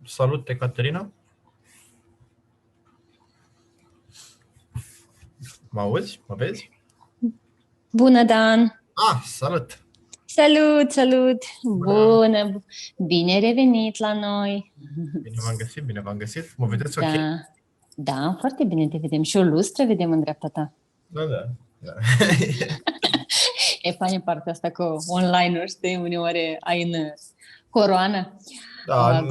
Salut, Ecaterina. Mă auzi? Mă vezi? Bună, Dan! Salut! Salut, salut! Bună! Bine revenit la noi! Bine v-am găsit. Mă vedeți ok? Da, da, foarte bine te vedem. Și o lustră vedem în dreapta ta. Da. E faină partea asta cu online-uri, știi? Uneori ai în coroană. Da,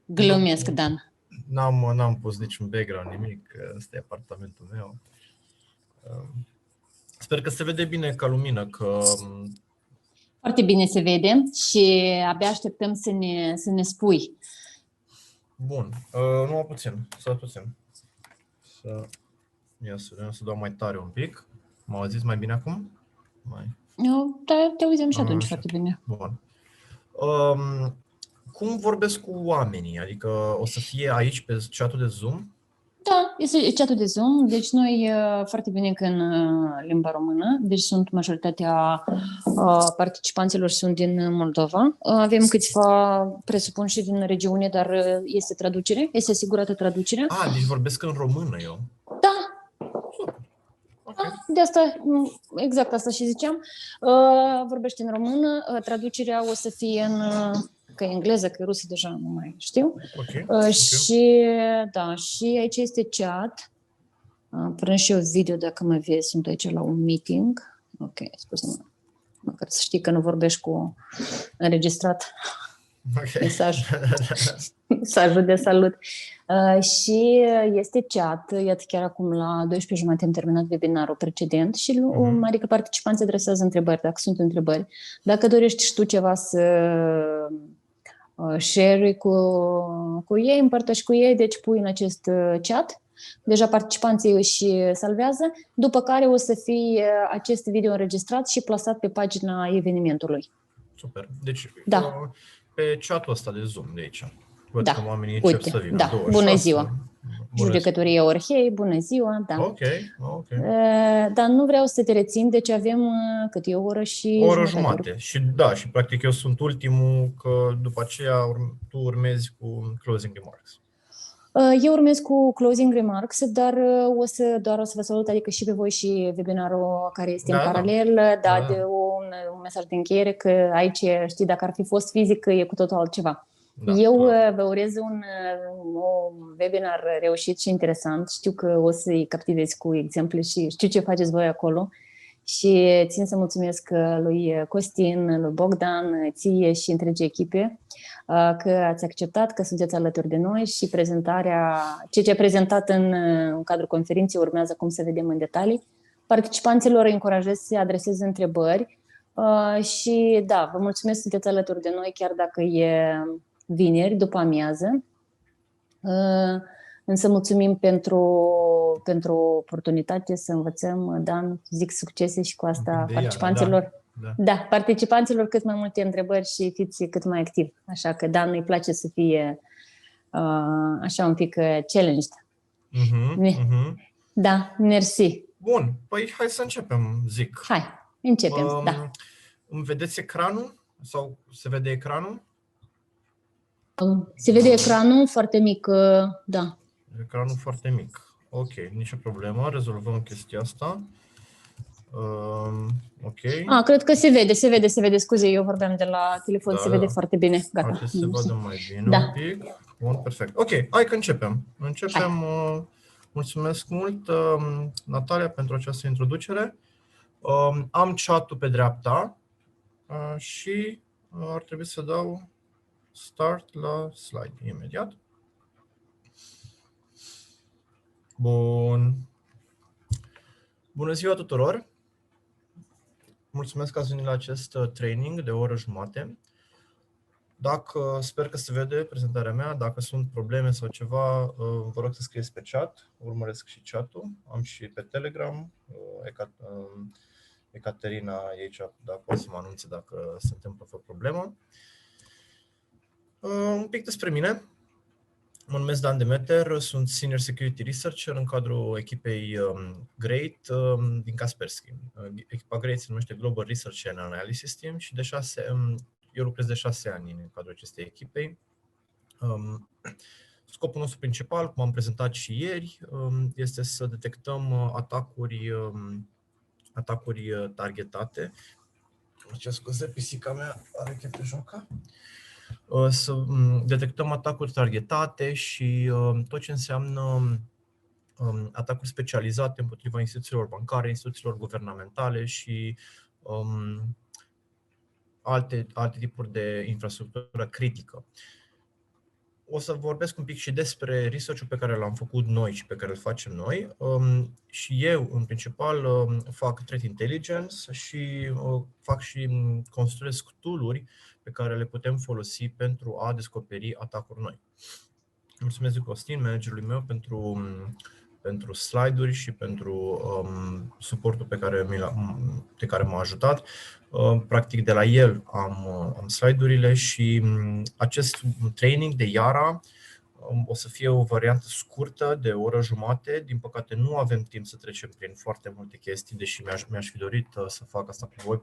Glumesc, Dan. N-am pus niciun background, nimic. Ăsta e apartamentul meu. Sper că se vede bine ca lumină, că... Foarte bine se vede și abia așteptăm să ne spui. Bun. Numai puțin. Să dau mai tare un pic. M-au auzit mai bine acum? Da, te auzim și atunci foarte bine. Bun. Cum vorbesc cu oamenii? Adică o să fie aici pe chat-ul de Zoom? Da, este chat-ul de Zoom, deci noi foarte bine că în limba română, deci sunt majoritatea participanților sunt din Moldova. Avem câțiva, presupun, și din regiune, dar este traducere, este asigurată traducerea. Deci vorbesc în română eu. Da. Okay. De asta, exact asta și ziceam. Vorbește în română, traducerea o să fie în... că e engleză, că e rusă, deja nu mai știu. Okay. Și da, și aici este chat. Până și eu video, dacă mă vezi, sunt aici la un meeting. Ok, scuze-mă. Măcar să știi că nu vorbești cu înregistrat. Mesajul de salut. Și este chat, iată chiar acum la 12:30 am terminat webinarul precedent și adică participanții adresează întrebări, dacă sunt întrebări. Dacă dorești și tu ceva să share cu ei, împărtăși cu ei, deci pui în acest chat. Deja participanții își salvează, după care o să fie acest video înregistrat și plasat pe pagina evenimentului. Super. Deci da. Pe chat-ul ăsta de Zoom de aici. Văd da. că oamenii încep să vină. Da. 26. Bună ziua! Judecătoria Orhei, bună ziua! Da. Ok. Dar nu vreau să te rețin, deci avem cât e o oră și o oră jumate. Și practic eu sunt ultimul, că după aceea tu urmezi cu closing remarks. Eu urmez cu closing remarks, dar o să vă salut, adică și pe voi și webinarul care este în paralel, de un mesaj de încheiere, că aici, știi, dacă ar fi fost fizic, e cu totul altceva. Eu vă urez un webinar reușit și interesant, știu că o să-i captivezi cu exemple și știu ce faceți voi acolo și țin să mulțumesc lui Costin, lui Bogdan, ție și întregii echipe că ați acceptat, că sunteți alături de noi și prezentarea, ceea ce a prezentat în cadrul conferinței urmează cum să vedem în detalii. Participanților îi încurajez să adreseze întrebări și da, vă mulțumesc, sunteți alături de noi chiar dacă e vineri după amiază. Însă mulțumim pentru oportunitate să învățăm, Dan, zic succese și cu asta participanților. Participanților cât mai multe întrebări și fiți cât mai activi. Așa că, Dan, îi place să fie așa un pic challenged. Da, mersi. Bun, păi hai să începem, zic. Hai, începem, da. Îmi vedeți ecranul? Sau se vede ecranul? Se vede ecranul foarte mic, da. Ecranul foarte mic. Ok, nicio problemă, rezolvăm chestia asta. Ok. Cred că se vede, scuze, eu vorbeam de la telefon, se vede foarte bine. Gata. Poate se vadă mai bine un pic. Bun, perfect. Ok, hai că începem. Mulțumesc mult, Natalia, pentru această introducere. Am chat-ul pe dreapta și ar trebui să dau start la slide imediat. Bun. Bună ziua tuturor! Mulțumesc că ați venit la acest training de o oră jumate. Sper că se vede prezentarea mea. Dacă sunt probleme sau ceva, vă rog să scrieți pe chat. Urmăresc și chat-ul. Am și pe Telegram. Ecaterina e aici, dacă o să mă anunțe dacă se întâmplă vreo problemă. Un pic despre mine. Mă numesc Dan Demeter, sunt Senior Security Researcher în cadrul echipei GREAT din Kaspersky. Echipa GREAT se numește Global Research and Analysis Team și eu lucrez de 6 ani în cadrul acestei echipei. Scopul nostru principal, cum am prezentat și ieri, este să detectăm atacuri targetate. Ce scuze, pisica mea are chef de joacă. Să detectăm atacuri targetate și tot ce înseamnă atacuri specializate împotriva instituțiilor bancare, instituțiilor guvernamentale și alte tipuri de infrastructură critică. O să vorbesc un pic și despre research-ul pe care l-am făcut noi și pe care îl facem noi. Și eu, în principal, fac threat intelligence și fac și construiesc tool-uri pe care le putem folosi pentru a descoperi atacuri noi. Mulțumesc lui Costin, managerului meu, pentru slide-uri și pentru suportul pe care m-a ajutat. Practic de la el am slide-urile și acest training de Yara o să fie o variantă scurtă de o oră jumate. Din păcate nu avem timp să trecem prin foarte multe chestii, deși mi-aș fi dorit să fac asta cu voi.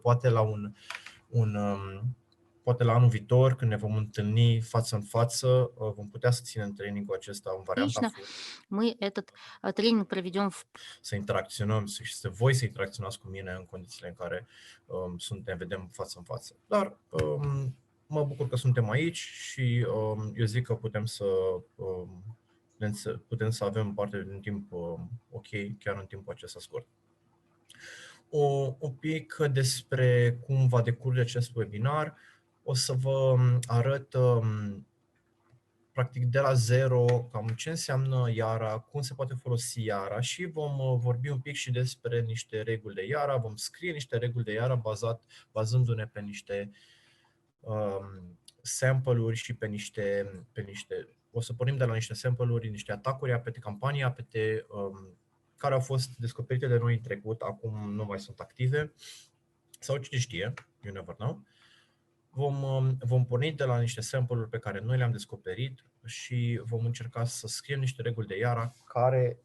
Poate la anul viitor, când ne vom întâlni față în față, vom putea să ținem trainingul acesta în varianta full. Мы этот тренинг проведем в Să interacționăm și voi să interacționați cu mine în condițiile în care ne vedem față în față. Dar mă bucur că suntem aici și eu zic că putem să avem parte de un timp ok, chiar în timpul acesta scurt. Un pic despre cum va decurge acest webinar. O să vă arăt practic de la zero cam ce înseamnă Yara, cum se poate folosi Yara și vom vorbi un pic și despre niște reguli de Yara, vom scrie niște reguli de Yara bazându-ne pe niște sample-uri și pe niște o să pornim de la niște sample-uri, niște atacuri apete, campanii apete, care au fost descoperite de noi în trecut, acum nu mai sunt active, sau cine știe, you never know. Vom porni de la niște sample-uri pe care noi le-am descoperit și vom încerca să scriem niște reguli de Yara care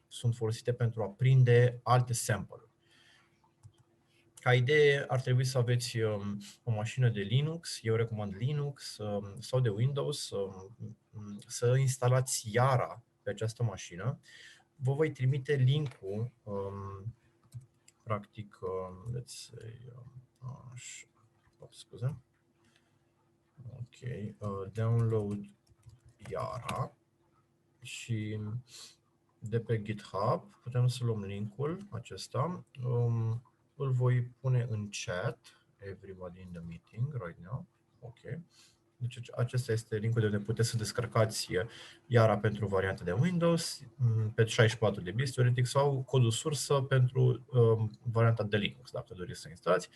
sunt folosite pentru a prinde alte sample-uri. Ca idee, ar trebui să aveți o mașină de Linux, eu recomand Linux, sau de Windows, să instalați Yara pe această mașină. Vă voi trimite link-ul, practic, let's say, scuze. Ok, download Yara și de pe GitHub putem să luăm linkul acesta. Îl voi pune în chat, everybody in the meeting right now. Ok. Deci acesta este linkul de unde puteți să descărcați Yara pentru varianta de Windows pe 64 de bits teoretic sau codul sursă pentru varianta de Linux, dacă doriți să instalați.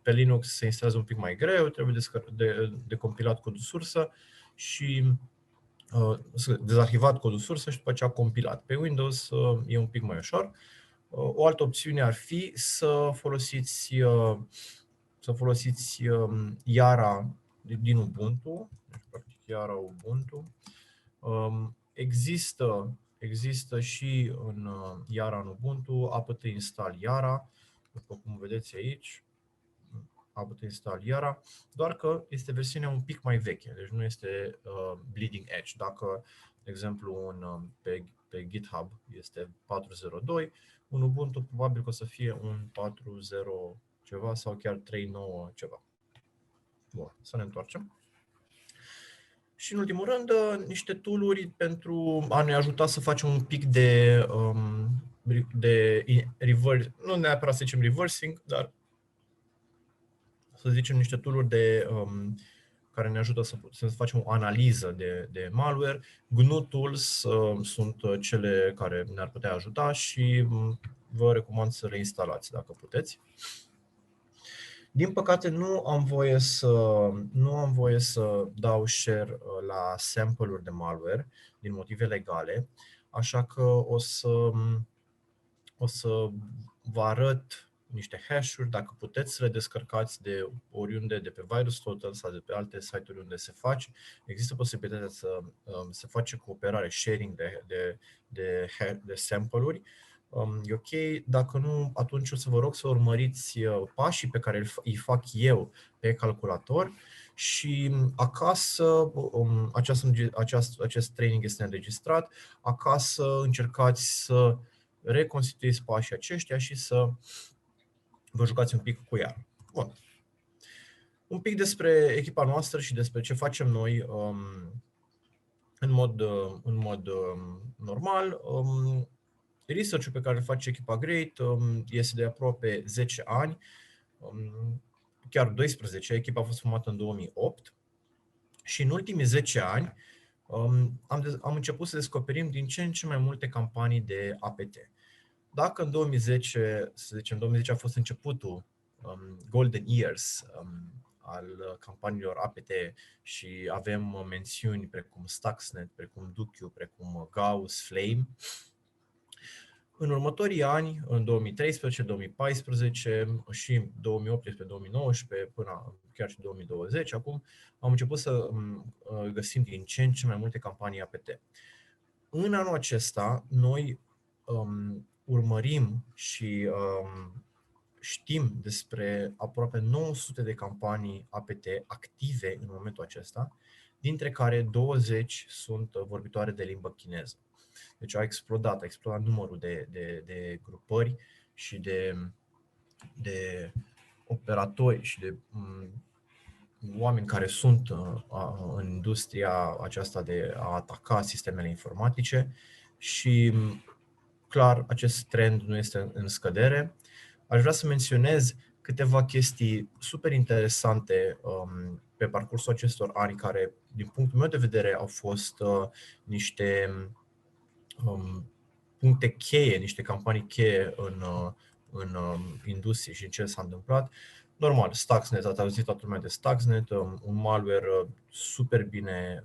Pe Linux se instalează un pic mai greu, trebuie de compilat codul sursă și dezarhivat codul sursă și după aceea compilat. Pe Windows e un pic mai ușor. O altă opțiune ar fi să folosiți Yara din Ubuntu, deci practic Yara Ubuntu. Există și în Yara în Ubuntu apt install Yara, după cum vedeți aici, apt install Yara, doar că este versiunea un pic mai veche, deci nu este bleeding edge. Dacă, de exemplu, pe GitHub este 4.0.2, un Ubuntu probabil că o să fie un 4.0 ceva sau chiar 3.9 ceva. Bun, să ne întoarcem. Și în ultimul rând, niște tool-uri pentru a ne ajuta să facem un pic de reverse, nu neapărat să zicem reversing, dar să zicem niște tool-uri care ne ajută să facem o analiză de malware. GNU Tools sunt cele care ne-ar putea ajuta și vă recomand să le instalați dacă puteți. Din păcate nu am voie să dau share la sample-uri de malware din motive legale, așa că o să vă arăt niște hash-uri, dacă puteți să le descărcați de oriunde, de pe VirusTotal sau de pe alte site-uri unde se face. Există posibilitatea să se face cooperare, sharing de sample-uri. E ok, dacă nu, atunci o să vă rog să urmăriți pașii pe care îi fac eu pe calculator și acasă, acest training este înregistrat, acasă încercați să reconstituiți pașii aceștia și să vă jucați un pic cu ea. Bun. Un pic despre echipa noastră și despre ce facem noi în mod normal. Research-ul pe care îl face echipa Great este de aproape 10 ani, chiar 12. Echipa a fost formată în 2008 și în ultimii 10 ani am început să descoperim din ce în ce mai multe campanii de APT. Dacă în 2010, să zicem, 2010 a fost începutul Golden Years al campaniilor APT și avem mențiuni precum Stuxnet, precum Duke, precum Gauss, Flame. În următorii ani, în 2013, 2014 și 2018, 2019, până chiar și 2020, acum am început să găsim din ce în ce mai multe campanii APT. În anul acesta, noi urmărim și știm despre aproape 900 de campanii APT active în momentul acesta, dintre care 20 sunt vorbitoare de limbă chineză. Deci a explodat numărul de grupări și de operatori și de oameni care sunt în industria aceasta de a ataca sistemele informatice și clar acest trend nu este în scădere. Aș vrea să menționez câteva chestii super interesante pe parcursul acestor ani care, din punctul meu de vedere, au fost niște puncte cheie, niște campanii cheie în industrie și în ce s-a întâmplat. Normal, Stuxnet, ați auzit toată lumea de Stuxnet, un malware super bine,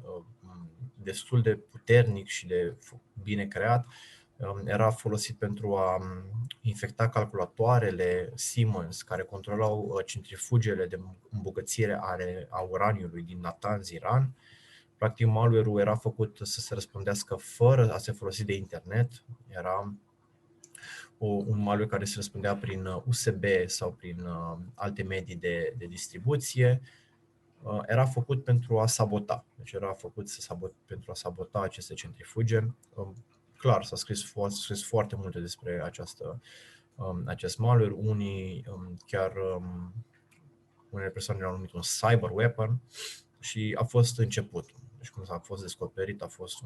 destul de puternic și de bine creat. Era folosit pentru a infecta calculatoarele Siemens, care controlau centrifugele de îmbogățire a uraniului din Natanz, Iran. Practic, malware-ul era făcut să se răspândească fără a se folosi de internet. Era un malware care se răspândea prin USB sau prin alte medii de distribuție. Era făcut pentru a sabota. Deci era făcut pentru a sabota aceste centrifuge. Clar, s-a scris foarte multe despre acest malware. Unii chiar unele persoane l-au numit un cyber weapon și a fost începutul. Deci cum a fost descoperit, a fost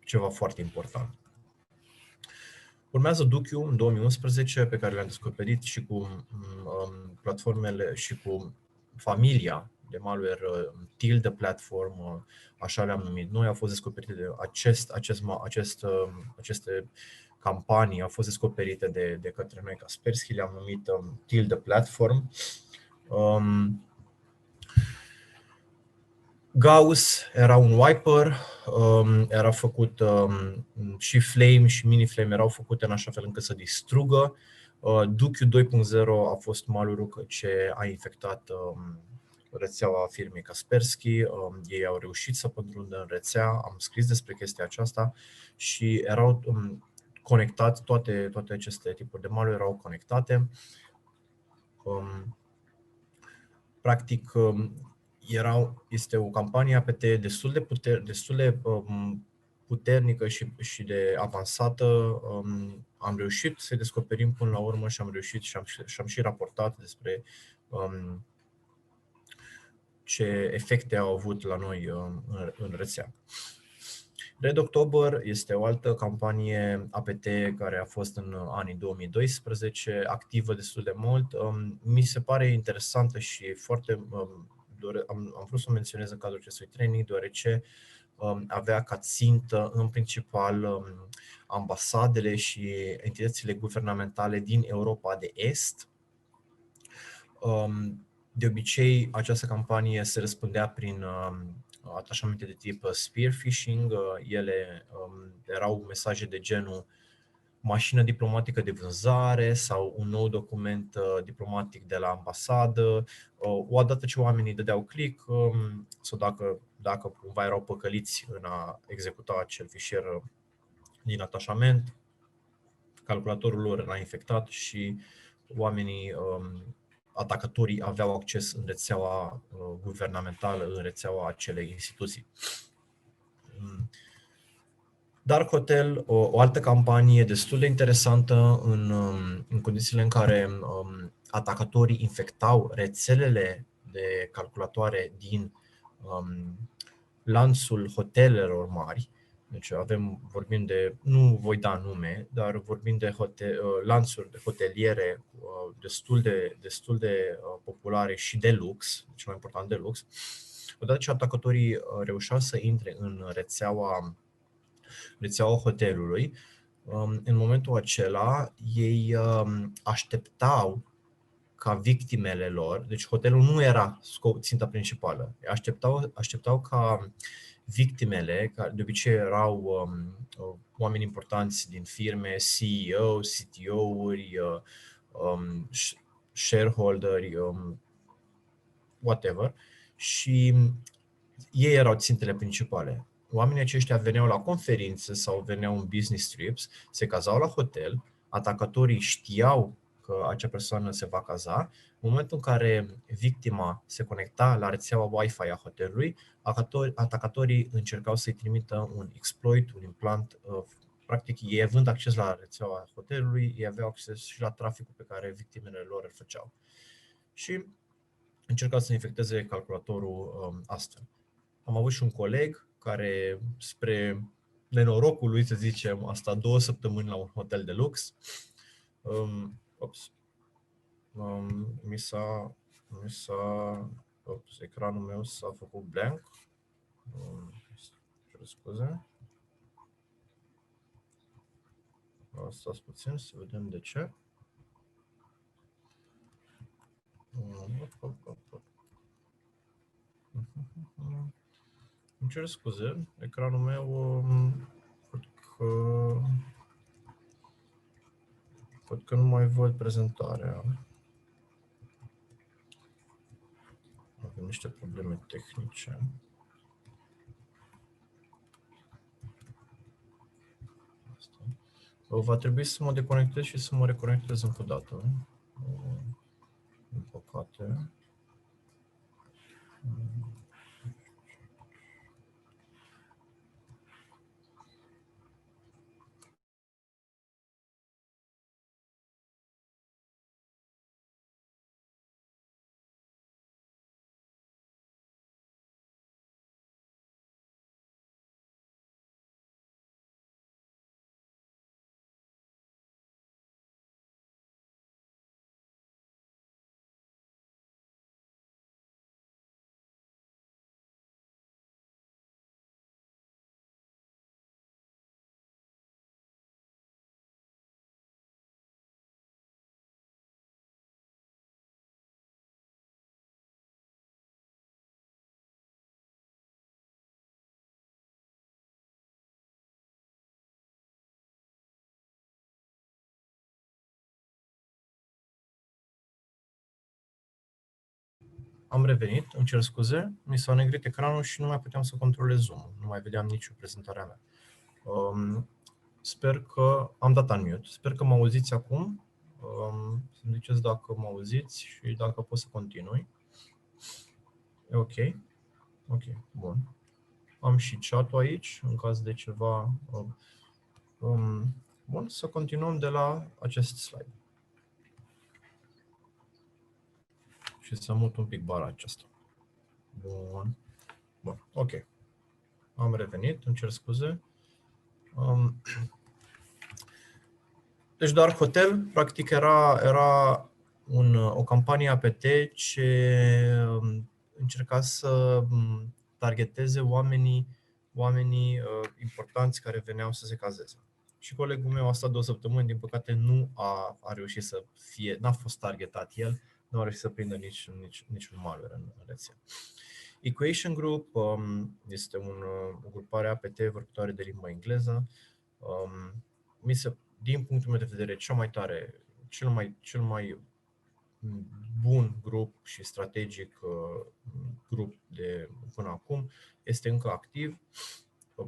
ceva foarte important. Urmează Duke în 2011, pe care le-am descoperit și cu platformele și cu familia de malware Tilde Platform, așa le-am numit noi. Au fost descoperite de aceste campanii, au fost descoperite de către noi Kaspersky, le-am numit Tilde Platform. Gauss era un wiper, era făcut și Flame și Mini-Flame erau făcute în așa fel încât să distrugă. Duke 2.0 a fost malware-ul ce a infectat rețeaua firmei Kaspersky. Ei au reușit să pătrundă în rețea, am scris despre chestia aceasta și erau conectați, toate aceste tipuri de malware erau conectate. Practic, este o campanie APT destul de puternică și de avansată. Am reușit să descoperim până la urmă și am reușit și am și raportat despre ce efecte au avut la noi în rețea. Red October este o altă campanie APT care a fost în anii 2012, activă destul de mult. Mi se pare interesantă și foarte am vrut să o menționez în cadrul acestui training, deoarece avea ca țintă în principal ambasadele și entitățile guvernamentale din Europa de Est. De obicei, această campanie se răspândea prin atașamente de tip spear phishing. Ele erau mesaje de genul mașină diplomatică de vânzare sau un nou document diplomatic de la ambasadă. Odată ce oamenii dădeau click sau dacă cumva erau păcăliți în a executa acel fișier din atașament, calculatorul lor era infectat și oamenii atacatorii aveau acces în rețeaua guvernamentală, în rețeaua acelei instituții. Dark Hotel, o altă campanie destul de interesantă în condițiile în care atacatorii infectau rețelele de calculatoare din lanțul hotelelor mari. Deci vorbim de, nu voi da nume, dar vorbim de lanțuri de hoteliere destul de populare și de lux, cel mai important de lux. Odată ce atacatorii reușeau să intre în rețeaua hotelului, în momentul acela ei așteptau ca victimele lor, deci hotelul nu era ținta principală, așteptau ca victimele, care de obicei erau oameni importanți din firme, CEO, CTO-uri, shareholderi, whatever, și ei erau țintele principale. Oamenii aceștia veneau la conferințe sau veneau în business trips, se cazau la hotel, atacatorii știau că acea persoană se va caza. În momentul în care victima se conecta la rețeaua Wi-Fi a hotelului, atacatorii încercau să-i trimită un exploit, un implant. Practic, ei având acces la rețeaua hotelului, ei aveau acces și la traficul pe care victimele lor îl făceau. Și încercau să infecteze calculatorul astfel. Am avut și un coleg care, spre nenorocul lui, să zicem, a stat 2 săptămâni la un hotel de lux. Ecranul meu s-a făcut blank. Scuze. Stați puțin să vedem de ce. Îmi cer scuze, ecranul meu văd că nu mai văd prezentarea. Avem niște probleme tehnice. Va trebui să mă deconectez și să mă reconectez încă o dată. Din păcate. Am revenit, îmi cer scuze, mi s-a negrit ecranul și nu mai puteam să controlez Zoom-ul, nu mai vedeam nicio prezentare a mea. Sper că am dat unmute, sper că mă auziți acum, să-mi ziceți dacă mă auziți și dacă pot să continui. E ok? Ok, bun. Am și chat-ul aici, în caz de ceva. Bun, să continuăm de la acest slide. Și să mut un pic bara aceasta. Bun. Bun, ok. Am revenit, îmi cer scuze. Deci Dark Hotel, practic, era o campanie APT ce încerca să targeteze oamenii importanți care veneau să se cazeze. Și colegul meu a stat 2 săptămâni, din păcate nu a reușit să fie, n-a fost targetat el, nu a reușit să prindă niciun malware în rețea. Equation Group este o grupare APT vorbitoare de limba engleză. Din punctul meu de vedere, cel mai bun grup și strategic grup de până acum este încă activ.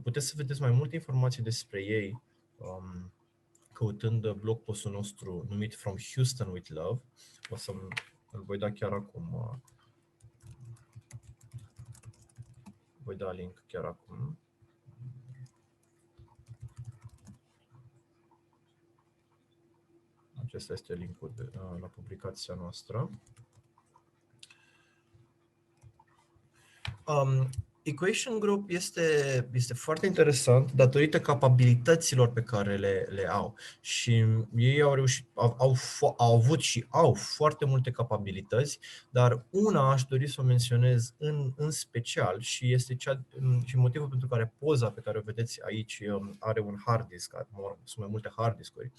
Puteți să vedeți mai multe informații despre ei căutând blogpostul nostru numit From Houston with Love. O să Îl voi da chiar acum. Voi da link chiar acum. Acesta este linkul la publicația noastră. Equation Group este foarte interesant datorită capabilităților pe care le au. Și ei au reușit, au avut și au foarte multe capabilități, dar una aș dori să o menționez în special și este și motivul pentru care poza pe care o vedeți aici are un hard disk, sunt mai multe hard discuri,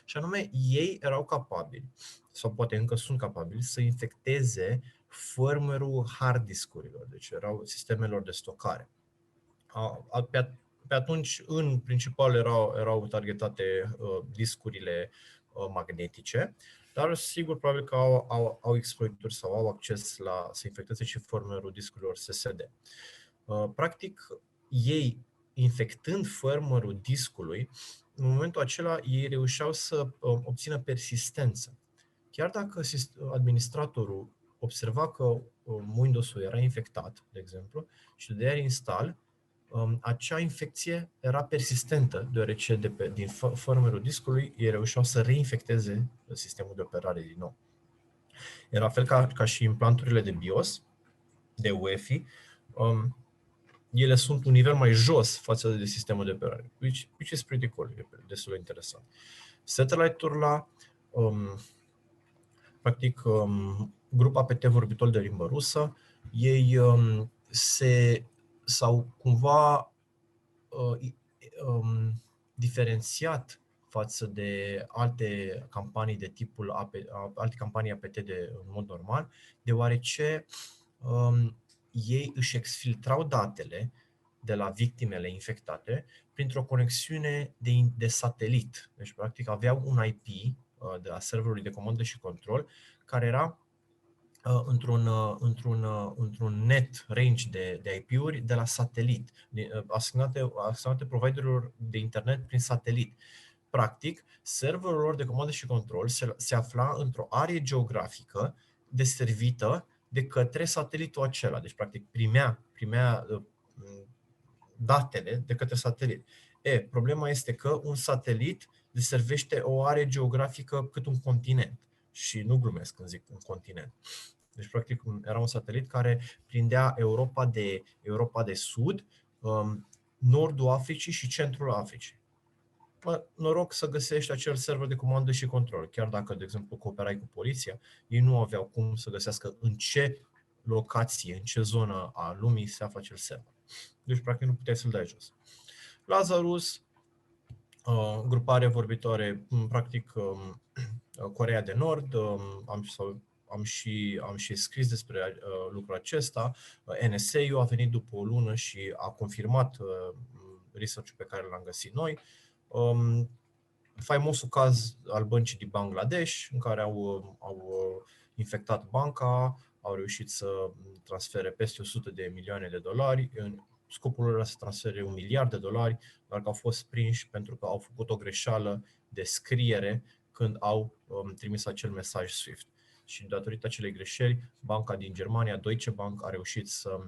și anume ei erau capabili, sau poate încă sunt capabili, să infecteze firmware-ul hard discurilor, deci erau sistemelor de stocare. Pe atunci, în principal, erau targetate discurile magnetice, dar sigur, probabil că au exploitori sau au acces să infecteze și firmware-ul discurilor SSD. Practic, ei, infectând firmware-ul discului, în momentul acela ei reușeau să obțină persistență. Chiar dacă administratorul observa că Windows-ul era infectat, de exemplu, și dădea reinstall, acea infecție era persistentă, deoarece din firmware-ul discului ei reușeau să reinfecteze sistemul de operare din nou. Era la fel ca și implanturile de BIOS, de UEFI, ele sunt un nivel mai jos față de sistemul de operare, which is pretty cool, e destul de interesant. Satellite-ul practic, grupa APT vorbitor de limbă rusă, ei s-au cumva diferențiat față de alte campanii de tipul alte campanii APT în mod normal, deoarece ei își exfiltrau datele de la victimele infectate printr-o conexiune de satelit. Deci, practic, aveau un IP de la serverului de comandă și control, care era într-un net range de IP-uri de la satelit, asignate providerilor de internet prin satelit. Practic, serverul lor de comandă și control se afla într-o arie geografică deservită de către satelitul acela. Deci, practic, primea datele de către satelit. Problema este că un satelit deservește o arie geografică cât un continent. Și nu glumesc când zic un continent. Deci, practic, era un satelit care prindea Europa de Sud, Nordul Africii și Centrul Africii. Noroc să găsești acel server de comandă și control. Chiar dacă, de exemplu, cooperai cu poliția, ei nu aveau cum să găsească în ce locație, în ce zonă a lumii se află acel server. Deci, practic, nu puteai să-l dai jos. Lazarus, grupare vorbitoare, practic, Coreea de Nord, am și scris despre lucrul acesta. NSA-ul a venit după o lună și a confirmat research-ul pe care l-am găsit noi. Faimosul caz al băncii din Bangladesh, în care au infectat banca, au reușit să transfere peste 100 de milioane de dolari. Scopul lor era să transfere $1 miliard, dar că au fost prinși pentru că au făcut o greșeală de scriere când au trimis acel mesaj SWIFT. Și datorită acelei greșeli, banca din Germania, Deutsche Bank, a reușit să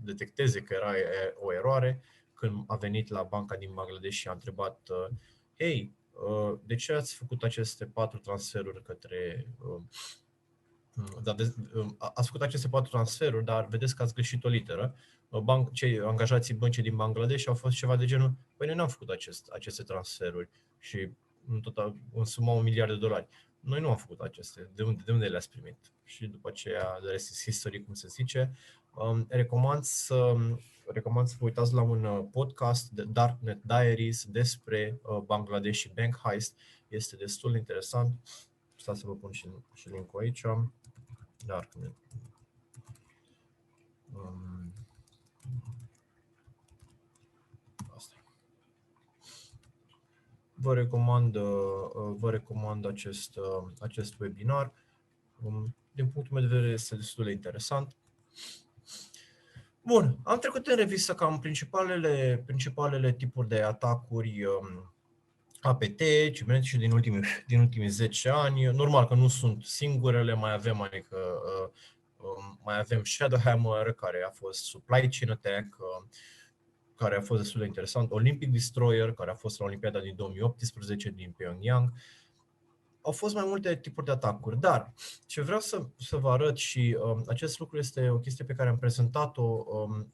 detecteze că era o eroare. Când a venit la banca din Bangladesh și a întrebat: hei, de ce ați făcut aceste 4 transferuri către... ați făcut aceste 4 transferuri, dar vedeți că ați greșit o literă. Cei angajații băncii din Bangladesh au fost ceva de genul: păi noi n-am făcut aceste transferuri și în total însumau $1 miliard. Noi nu am făcut aceste. De unde le-ați primit? Și după aceea, the rest is history, cum se zice. Recomand să vă uitați la un podcast de Darknet Diaries despre Bangladesh și Bank Heist. Este destul de interesant. Stați să vă pun și link-ul aici. Darknet. Asta. Vă recomand acest webinar. Din punctul meu de vedere este destul de interesant. Bun, am trecut în revistă cam principalele tipuri de atacuri APT, cibernetice din ultimii 10 ani. Normal că nu sunt singurele, mai avem, mai avem Shadowhammer, care a fost Supply Chain Attack, care a fost destul de interesant, Olympic Destroyer, care a fost la Olimpiada din 2018 din Pyongyang. Au fost mai multe tipuri de atacuri, dar ce vreau să vă arăt și acest lucru este o chestie pe care am prezentat-o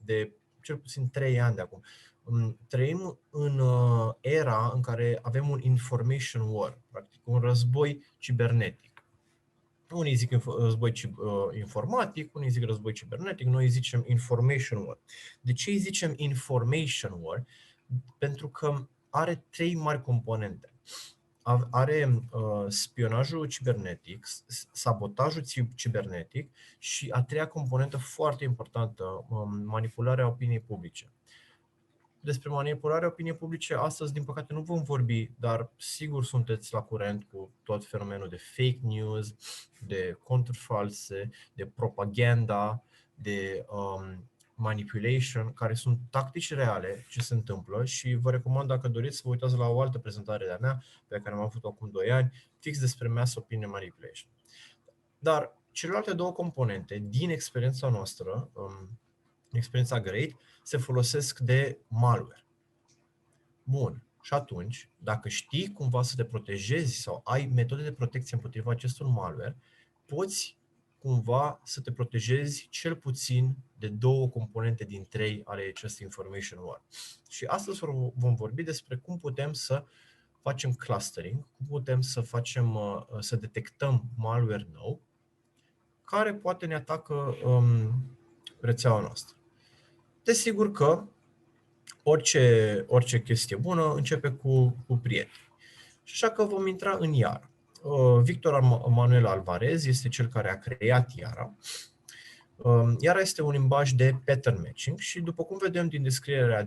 de cel puțin 3 ani de acum. Trăim în era în care avem un information war, practic un război cibernetic. Unii zic război informatic, unii zic război cibernetic, noi zicem information war. De ce îi zicem information war? Pentru că are 3 mari componente. Are spionajul cibernetic, sabotajul cibernetic și a 3-a componentă foarte importantă, manipularea opiniei publice. Despre manipularea opiniei publice astăzi, din păcate, nu vom vorbi, dar sigur sunteți la curent cu tot fenomenul de fake news, de conturi false, de propaganda, de manipulation, care sunt tactici reale ce se întâmplă și vă recomand, dacă doriți, să vă uitați la o altă prezentare de-a mea pe care am avut-o acum 2 ani, fix despre mass opinion manipulation. Dar celelalte 2 componente din experiența noastră, experiența Great, se folosesc de malware. Bun. Și atunci, dacă știi cumva să te protejezi sau ai metode de protecție împotriva acestor malware, poți cumva să te protejezi cel puțin de 2 componente din 3 ale acestui information war. Și astăzi vom vorbi despre cum putem să facem clustering, cum putem să detectăm malware nou, care poate ne atacă rețeaua noastră. Desigur că orice chestie bună începe cu prieteni. Și așa că vom intra în Yara. Victor Manuel Alvarez este cel care a creat Yara. Yara este un limbaj de pattern matching și, după cum vedem din descrierea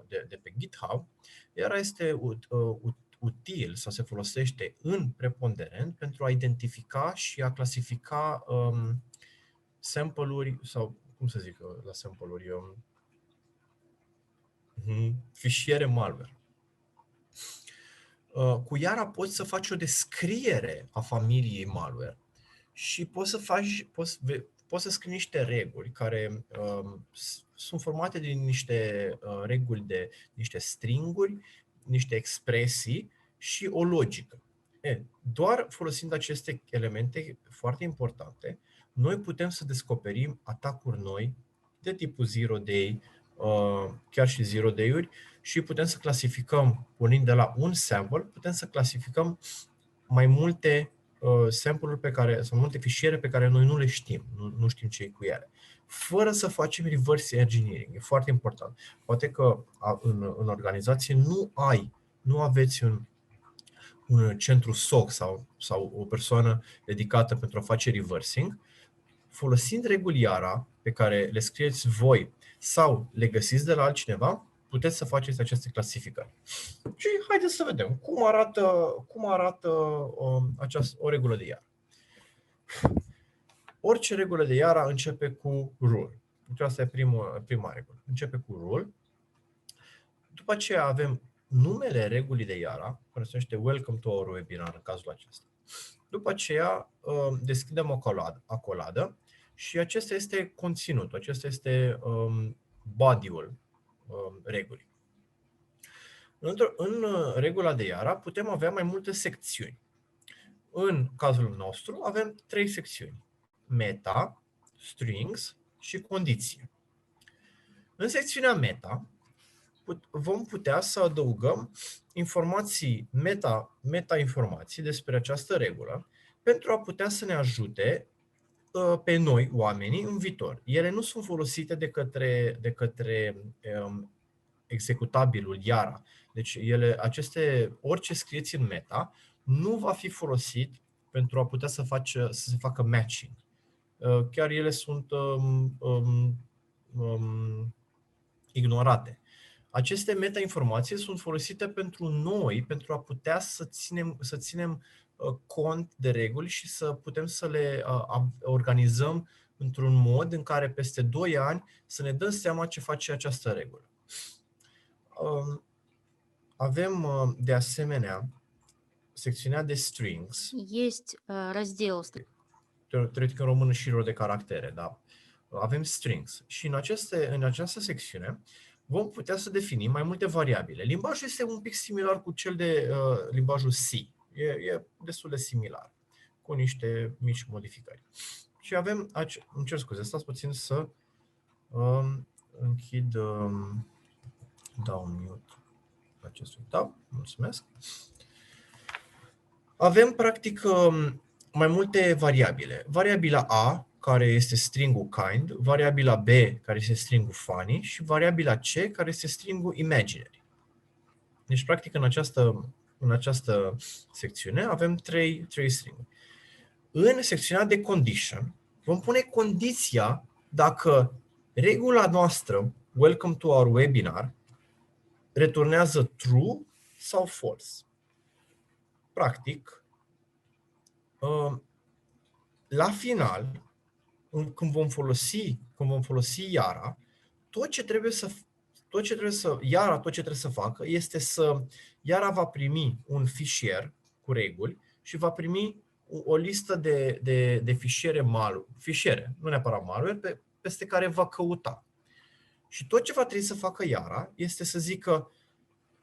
de pe GitHub, Yara este util sau se folosește în preponderent pentru a identifica și a clasifica sample-uri sau, cum să zic la sample-uri, fișiere malware. Cu Yara poți să faci o descriere a familiei malware și poți să scrii niște reguli care sunt formate din niște reguli de niște stringuri, niște expresii și o logică. Doar folosind aceste elemente foarte importante, noi putem să descoperim atacuri noi de tipul zero day, chiar și zero day-uri, și putem să clasificăm, pornind de la un sample, putem să clasificăm mai multe sample-uri sau multe fișiere pe care noi nu le știm, nu știm ce e cu ele, fără să facem reverse engineering. E foarte important. Poate că în organizație nu aveți un centru SOC sau o persoană dedicată pentru a face reversing. Folosind reguli Yara pe care le scrieți voi sau le găsiți de la altcineva, puteți să faceți aceste clasificări. Și haideți să vedem cum arată o regulă de Yara. Orice regulă de Yara începe cu rule. Asta e prima regulă. Începe cu rule. După aceea avem numele regulii de Yara, care se numește Welcome to our webinar în cazul acesta. După aceea deschidem o acoladă și acesta este conținutul, acesta este body-ul regulii. În regula de Yara putem avea mai multe secțiuni. În cazul nostru avem 3 secțiuni: meta, strings și condiție. În secțiunea meta vom putea să adăugăm informații, meta-informații despre această regulă pentru a putea să ne ajute pe noi, oamenii, în viitor. Ele nu sunt folosite de către executabilul Yara. Deci orice scrieți în meta nu va fi folosit pentru a putea să se facă matching. Chiar ele sunt ignorate. Aceste meta-informații sunt folosite pentru noi, pentru a putea să ținem cont de reguli și să putem să le organizăm într-un mod în care peste 2 ani să ne dăm seama ce face această regulă. Avem de asemenea secțiunea de strings, Есть раздел teoretic în română șiruri de caractere, da? Avem strings și în această secțiune vom putea să definim mai multe variabile. Limbajul este un pic similar cu cel de limbajul C. E destul de similar, cu niște mici modificări. Și avem, îmi cer scuze, stați puțin să închid, dau un mute acestui tab, mulțumesc. Avem, practic, mai multe variabile. Variabila A, care este stringul kind, variabila B, care este stringul funny și variabila C, care este stringul imaginary. Deci, practic, în această secțiune avem trei stringuri. În secțiunea de condition vom pune condiția dacă regula noastră, welcome to our webinar, returnează true sau false. Practic, la final, când vom folosi Yara, tot ce trebuie să facă este Yara va primi un fișier cu reguli și va primi o listă de fișiere, nu neapărat malware, peste care va căuta. Și tot ce va trebui să facă Yara este să zică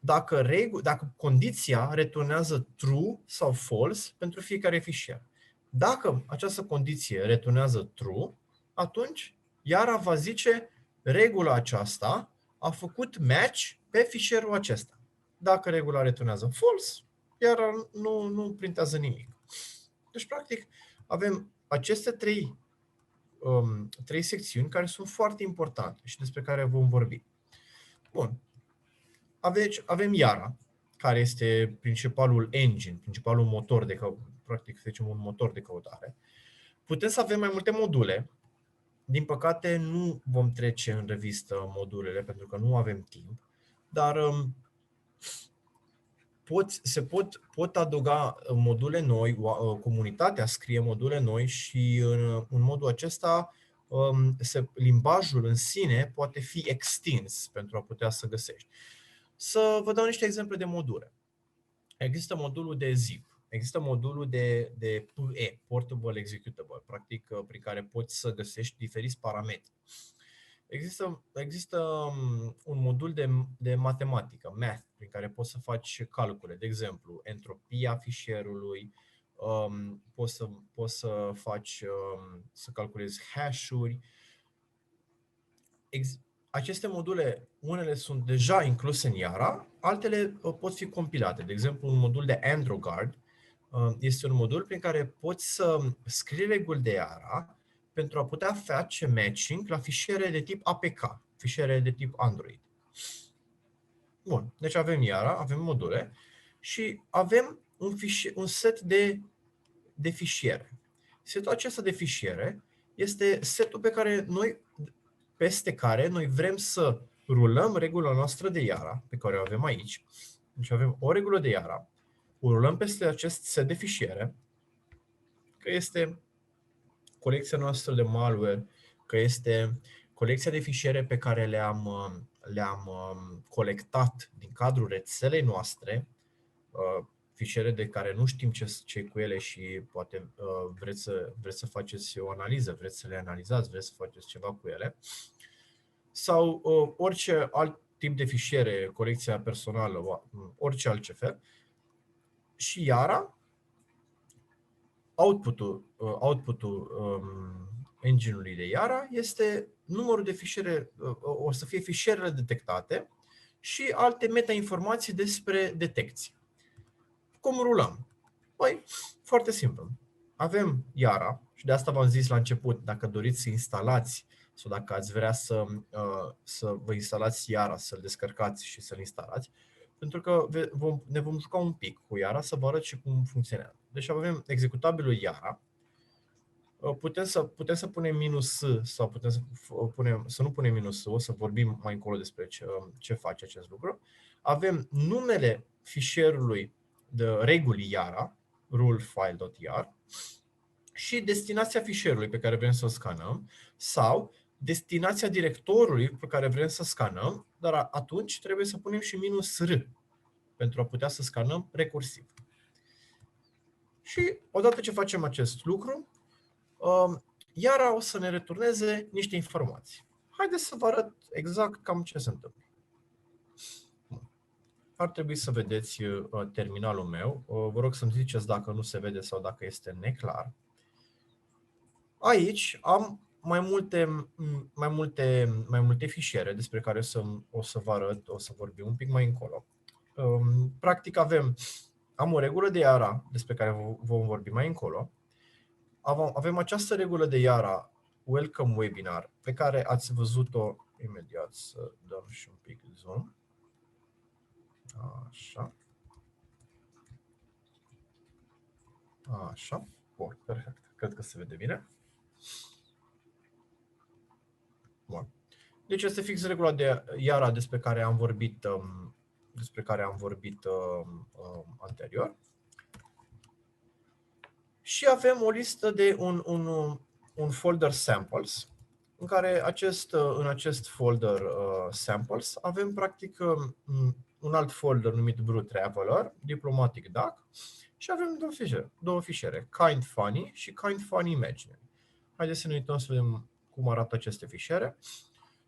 dacă condiția returnează true sau false pentru fiecare fișier. Dacă această condiție returnează true, atunci Yara va zice regula aceasta a făcut match pe fișierul acesta. Dacă regula returnează false, Yara nu printează nimic. Deci, practic, avem aceste trei secțiuni care sunt foarte importante și despre care vom vorbi. Bun. Avem Yara, care este principalul engine, principalul motor de căutare, practic, să zicem, un motor de căutare. Putem să avem mai multe module. Din păcate, nu vom trece în revistă modulele, pentru că nu avem timp, dar pot adăuga module noi, comunitatea scrie module noi și în modul acesta limbajul în sine poate fi extins pentru a putea să găsești. Să vă dau niște exemple de module. Există modulul de zip, există modulul de PE, Portable Executable, practic prin care poți să găsești diferiți parametri. Există un modul de matematică, math, prin care poți să faci calcule, de exemplu, entropia fișierului, poți să faci, să calculezi hash-uri. Aceste module, unele sunt deja incluse în Yara, altele pot fi compilate. De exemplu, un modul de AndroGuard este un modul prin care poți să scrii reguli de Yara pentru a putea face matching la fișiere de tip APK, fișiere de tip Android. Bun, deci avem Yara, avem module și avem un set de fișiere. Setul acesta de fișiere este setul peste care noi vrem să rulăm regula noastră de Yara, pe care o avem aici. Deci avem o regulă de Yara, o rulăm peste acest set de fișiere, că este colecția noastră de malware, că este colecția de fișiere pe care le-am colectat din cadrul rețelei noastre, fișiere de care nu știm ce cu ele și poate vreți să faceți o analiză, vreți să le analizați, vreți să faceți ceva cu ele, sau orice alt tip de fișiere, colecția personală, orice altceva. Și Yara, output-ul engine-ului de Yara este numărul de fișiere, o să fie fișierele detectate și alte meta-informații despre detecție. Cum rulăm? Păi, foarte simplu. Avem Yara și de asta v-am zis la început, dacă doriți să instalați sau dacă ați vrea să vă instalați Yara, să-l descărcați și să-l instalați, pentru că ne vom juca un pic cu Yara să vă arăt și cum funcționează. Deci avem executabilul Yara, putem să punem minus sau putem să nu punem minus, o să vorbim mai încolo despre ce face acest lucru. Avem numele fișierului de reguli Yara, rulefile.yar, și destinația fișierului pe care vrem să-l scanăm sau destinația directorului pe care vrem să scanăm, dar atunci trebuie să punem și minus R. pentru a putea să scanăm recursiv. Și odată ce facem acest lucru, Yara o să ne returneze niște informații. Haideți să vă arăt exact cam ce se întâmplă. Ar trebui să vedeți terminalul meu. Vă rog să-mi ziceți dacă nu se vede sau dacă este neclar. Aici am mai multe fișiere despre care o să vă arăt, o să vorbim un pic mai încolo. Practic am o regulă de Yara despre care vom vorbi mai încolo. Avem această regulă de Yara Welcome Webinar pe care ați văzut-o imediat. Să dăm și un pic zoom. Așa. Așa. Bun, perfect. Cred că se vede bine. Bun. Deci este fix regula de Yara despre care am vorbit anterior. Și avem o listă de un folder samples, în care în acest folder samples avem practic un alt folder numit Brew Traveler, Diplomatic Duck, și avem două fișiere, Kind Funny și Kind Funny Imaginary. Haideți să ne uităm să vedem cum arată aceste fișiere.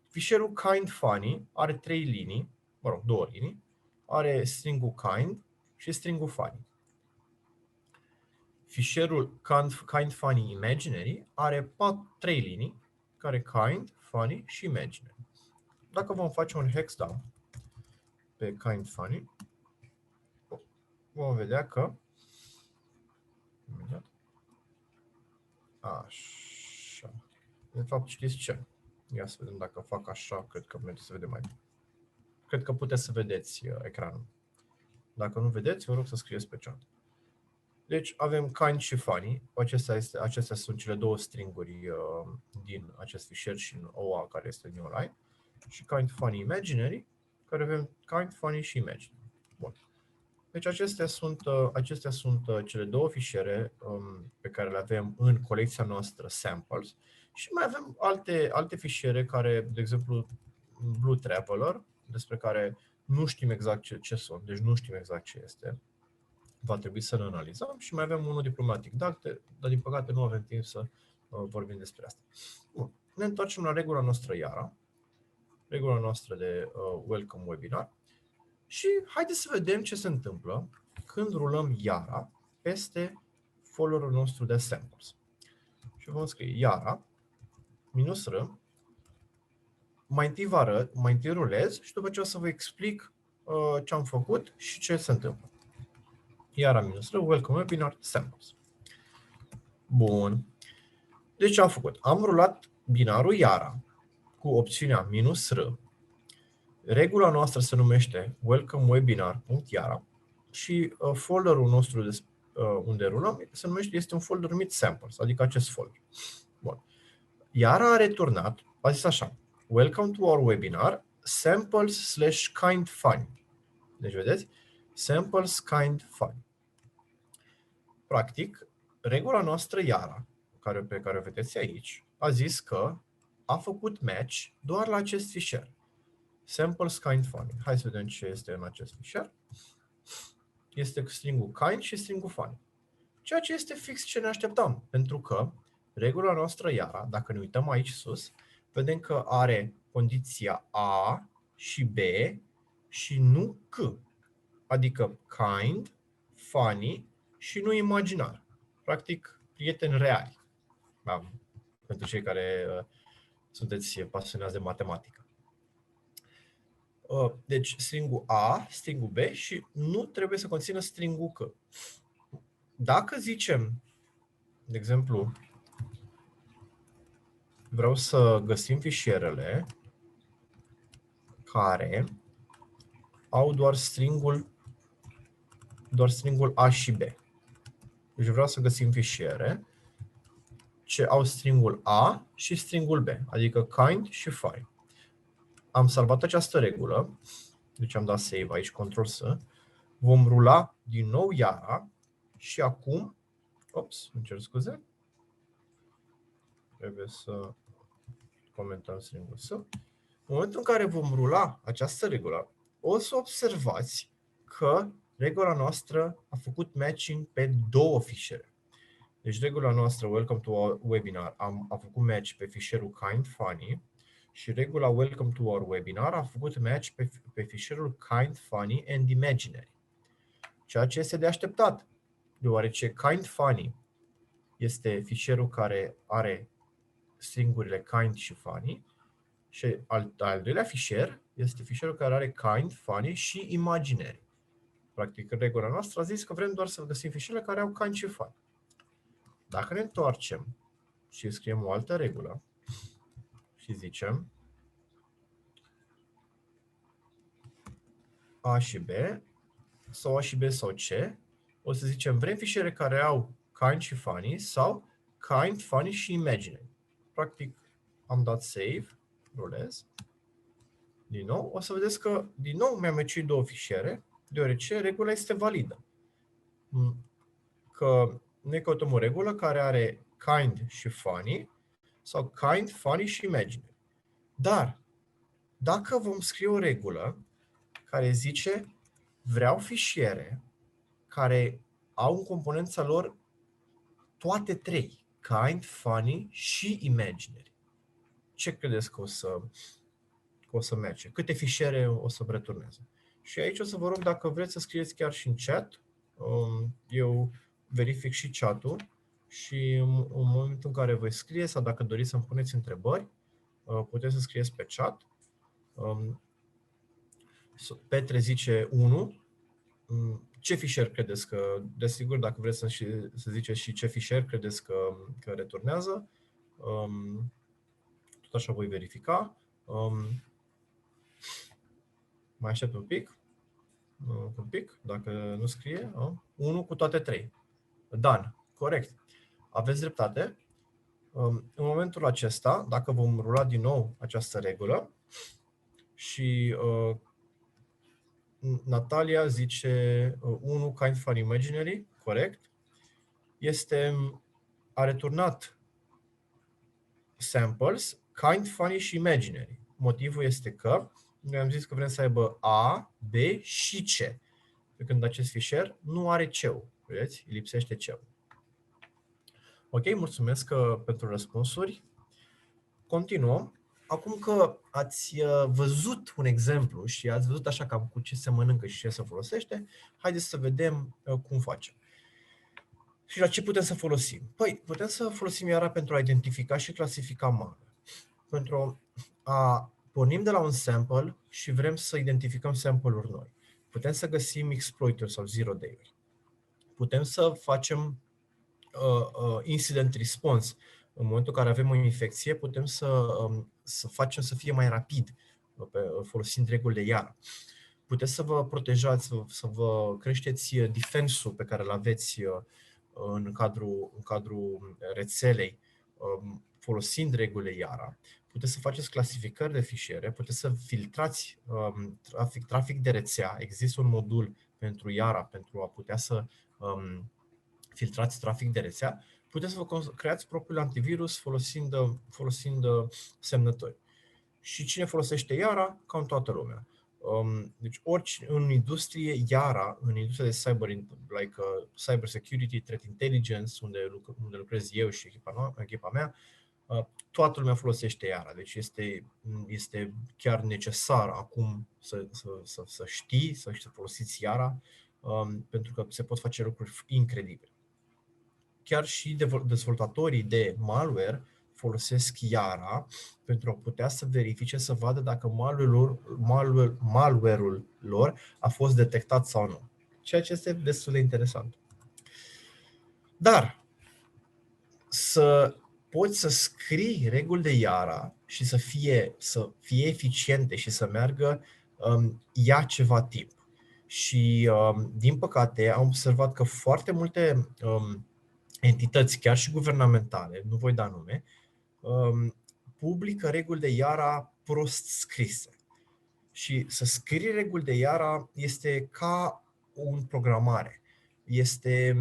Fișierul Kind Funny are 3 linii, mă rog, 2 linii, are stringul kind și stringul funny. Fișierul Kind Funny Imaginary are 3 linii, care kind, funny și imaginary. Dacă vom face un hex dump pe Kind Funny, vom vedea că așa. De fapt, știți ce? Ia să vedem dacă fac așa, cred că merge să vedem mai bine. Cred că puteți să vedeți ecranul. Dacă nu vedeți, vă rog să scrieți pe chat. Deci avem kind și funny. Acestea sunt cele două stringuri din acest fișier și în OA care este new line. Și kind, funny, imaginary, care avem kind, funny și imaginary. Bun. Deci acestea sunt cele două fișiere pe care le avem în colecția noastră samples. Și mai avem alte fișiere care, de exemplu, Brew Traveler, despre care nu știm exact ce sunt, deci nu știm exact ce este. Va trebui să le analizăm și mai avem unul Diplomatic Duck, dar din păcate nu avem timp să vorbim despre asta. Bun. Ne întoarcem la regula noastră Yara, regula noastră de Welcome Webinar și haideți să vedem ce se întâmplă când rulăm Yara peste folderul nostru de samples. Și vom scrie Yara -r, mai întâi vă arăt, mai întâi rulez și după aceea o să vă explic ce am făcut și ce se întâmplă. Yara -r, Welcome Webinar, Samples. Bun. Deci ce am făcut? Am rulat binarul Yara cu opțiunea -r. Regula noastră se numește Welcome Webinar.yara și folderul nostru unde rulăm este un folder numit Samples, adică acest folder. Bun. Yara a returnat, a zis așa, Welcome to our webinar, samples/kindfunny. Deci vedeți? Samples kind funny. Practic, regula noastră Yara, pe care o vedeți aici, a zis că a făcut match doar la acest fișier. Samples kind funny. Hai să vedem ce este în acest fișier. Este stringul kind și stringul funny. Ceea ce este fix ce ne așteptam, pentru că regula noastră Yara, dacă ne uităm aici sus, vedem că are condiția A și B și nu C. Adică kind, funny și nu imaginar. Practic, prieteni reali. Da, pentru cei care sunteți pasionați de matematică. Deci, stringul A, stringul B și nu trebuie să conțină stringul C. Dacă zicem, de exemplu, vreau să găsim fișierele care au doar stringul A și B. Deci vreau să găsim fișiere ce au stringul A și stringul B, adică kind și funny. Am salvat această regulă, deci am dat save aici, Ctrl-S. Vom rula din nou Yara și acum, îmi cer scuze, trebuie să comentăm stringul S. În momentul în care vom rula această regulă, o să observați că regula noastră a făcut matching pe două fișiere. Deci regula noastră Welcome to our webinar a făcut match pe fișierul kind funny și regula Welcome to our webinar a făcut match pe fișierul kind funny and imaginary. Ceea ce este de așteptat, deoarece kind funny este fișierul care are stringurile kind și funny și al doilea fișier este fișierul care are kind, funny și imaginary. Practic, regula noastră a zis că vrem doar să găsim fișierele care au kind și funny. Dacă ne întoarcem și scriem o altă regulă și zicem A și B sau A și B sau C, o să zicem vrem fișiere care au kind și funny sau kind, funny și imaginary. Practic, am dat save, rulez. Din nou, o să vedeți că din nou mi-am meciuit două fișiere, deoarece regula este validă. Că noi căutăm o regulă care are kind și funny sau kind, funny și imaginary. Dar, dacă vom scrie o regulă care zice vreau fișiere care au în componența lor toate trei, kind, funny și imaginary, ce credeți că o să merge? Câte fișiere o să returneze? Și aici o să vă rog dacă vreți să scrieți chiar și în chat. Eu verific și chat-ul și în momentul în care voi scrie sau dacă doriți să-mi puneți întrebări, puteți să scrieți pe chat. Petre zice 1. Ce fișier credeți că, desigur, dacă vreți să ziceți și ce fișier credeți că returnează, tot așa voi verifica. Mai aștept un pic, dacă nu scrie. 1 cu toate 3. Dan, corect. Aveți dreptate. În momentul acesta, dacă vom rula din nou această regulă și Natalia zice 1 kind, funny, imaginary, corect, a returnat samples, kind, funny și imaginary. Motivul este că noi am zis că vrem să aibă A, B și C. Pe când acest fișier nu are C-ul. Vedeți? Îi lipsește C-ul. Ok, mulțumesc pentru răspunsuri. Continuăm. Acum că ați văzut un exemplu și ați văzut așa cam cu ce se mănâncă și ce se folosește, haideți să vedem cum facem. Și la ce putem să folosim? Păi, putem să folosim iara pentru a identifica și clasifica malware. Pentru a pornim de la un sample și vrem să identificăm sample-uri noi. Putem să găsim exploit-uri sau zero day-uri. Putem să facem incident response. În momentul în care avem o infecție, putem să facem să fie mai rapid, folosind regulile iara. Puteți să vă protejați, să vă creșteți defense-ul pe care îl aveți în cadrul rețelei, folosind regulile iara. Puteți să faceți clasificări de fișiere, puteți să filtrați trafic de rețea. Există un modul pentru iara, pentru a putea să filtrați trafic de rețea. Puteți să vă creați propriul antivirus folosind semnători. Și cine folosește iara? Cam toată lumea. Deci în industrie, iara, în industria de cyber security, threat intelligence, unde lucrez eu și echipa mea, toată lumea folosește iara. Deci este chiar necesar acum să știi, să folosiți iara, pentru că se pot face lucruri incredibile. Chiar și dezvoltatorii de malware folosesc iara pentru a putea să verifice, să vadă dacă malware-ul lor a fost detectat sau nu. Ceea ce este destul de interesant. Dar să poți să scrii reguli de iara și să fie eficiente și să meargă, ia ceva timp. Și, din păcate, am observat că foarte multe entități, chiar și guvernamentale, nu voi da nume, publică reguli de iara prost scrise. Și să scrii reguli de iara este ca o programare. Este,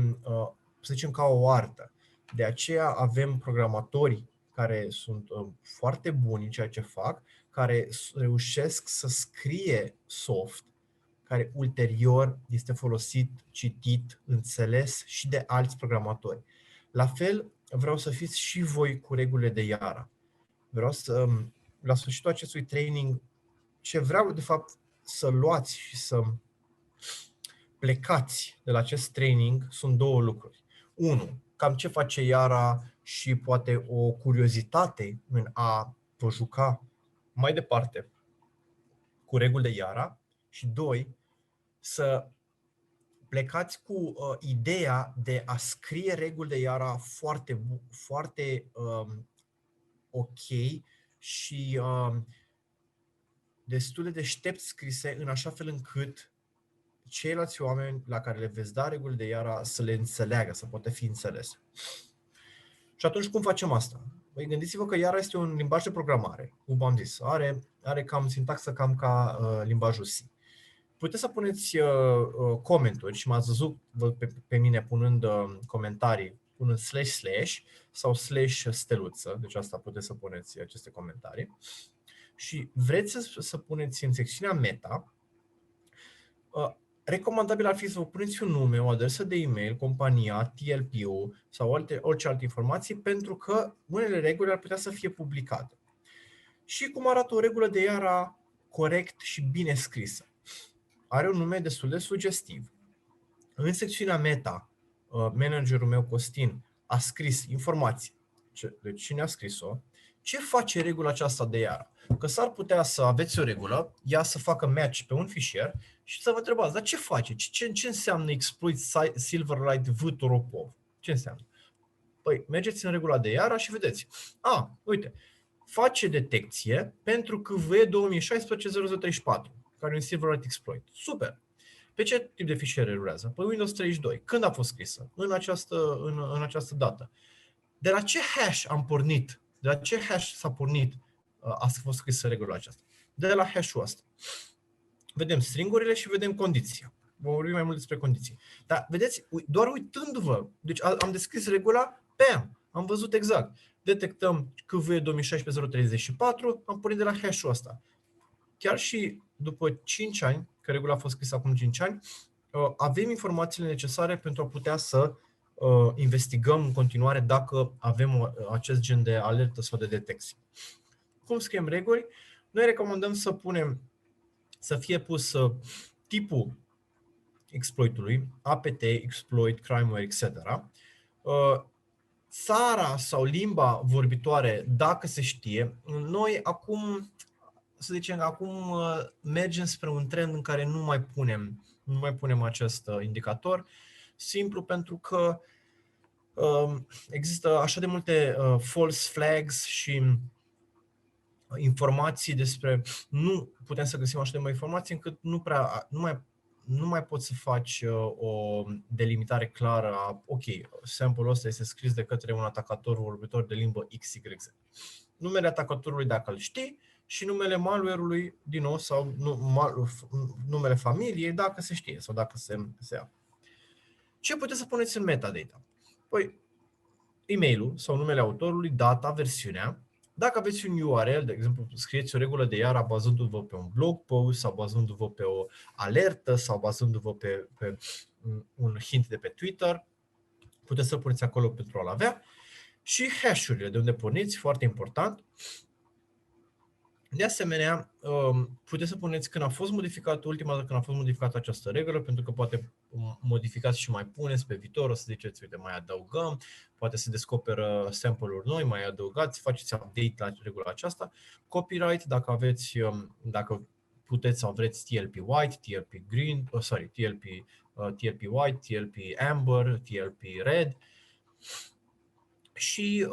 să zicem, ca o artă. De aceea avem programatori care sunt foarte buni în ceea ce fac, care reușesc să scrie soft care ulterior este folosit, citit, înțeles și de alți programatori. La fel, vreau să fiți și voi cu regulile de Yara. Vreau să, la sfârșitul acestui training, ce vreau de fapt să luați și să plecați de la acest training sunt două lucruri. Unu, cam ce face Yara și poate o curiozitate în a vă juca mai departe cu reguli de Yara. Și doi, să plecați cu ideea de a scrie reguli de Yara foarte ok și destul de deștept scrise, în așa fel încât ceilalți oameni la care le veți da reguli de Yara să le înțeleagă, să poată fi înțelese. Și atunci cum facem asta? Păi gândiți-vă că Yara este un limbaj de programare, cum am zis, are cam sintaxă cam ca limbajul C. Puteți să puneți comenturi și m-ați văzut pe mine punând comentarii, punând / sau / steluță, deci asta puteți să puneți aceste comentarii. Și vreți să puneți în secțiunea meta, recomandabil ar fi să vă puneți un nume, o adresă de e-mail, compania, TLP-ul sau orice alte informații, pentru că unele reguli ar putea să fie publicate. Și cum arată o regulă de Yara corect și bine scrisă. Are un nume destul de sugestiv. În secțiunea meta, managerul meu, Costin, a scris informații. Deci cine a scris-o? Ce face regula aceasta de Yara? Că s-ar putea să aveți o regulă, ea să facă match pe un fișier și să vă întrebați, dar ce face? Ce înseamnă exploit Silverlight V Toropov? Ce înseamnă? Păi, mergeți în regula de Yara și vedeți. Uite, face detecție pentru QVE 2016-0034, care e un Silverlight exploit. Super! Pe ce tip de fișiere rulează? Păi Windows 32. Când a fost scrisă? În această dată. De la ce hash am pornit? De la ce hash s-a pornit? A fost scrisă regula aceasta. De la hash-ul ăsta. Vedem stringurile și vedem condiția. Vom vorbi mai mult despre condiții. Dar vedeți, doar uitându-vă, deci am descris regula, bam, am văzut exact. Detectăm QV 2016-034, am pornit de la hash-ul ăsta. Chiar și după 5 ani, că regula a fost scrisă acum 5 ani, avem informațiile necesare pentru a putea să investigăm în continuare dacă avem acest gen de alertă sau de detecție. Cum scriem reguli? Noi recomandăm să fie pus tipul exploitului, APT, exploit, crimeware, etc. Țara sau limba vorbitoare, dacă se știe. Noi acum, să zicem, mergem spre un trend în care nu mai punem acest indicator, simplu pentru că există așa de multe false flags și informații despre, nu putem să găsim așa de multe informații încât nu mai poți să faci o delimitare clară a, ok, sample-ul ăsta este scris de către un atacator vorbitor de limbă XYZ. Numele atacatorului dacă îl știi și numele malware-ului, din nou, sau numele familiei dacă se știe sau dacă se ia. Ce puteți să puneți în metadata? Păi, e-mailul sau numele autorului, data, versiunea. Dacă aveți un URL, de exemplu, scrieți o regulă de Yara bazându-vă pe un blog post sau bazându-vă pe o alertă sau bazându-vă pe un hint de pe Twitter, puteți să puneți acolo pentru a-l avea. Și hash-urile de unde porniți, foarte important. De asemenea, puteți să puneți când a fost modificat, ultima dată când a fost modificată această regulă, pentru că poate modificați și mai puneți pe viitor, o să ziceți, uite, mai adăugăm, poate se descoperă sample-uri noi, mai adăugați, faceți update la regula aceasta. Copyright, dacă puteți sau vreți TLP white, TLP green, TLP white, TLP amber, TLP red. Și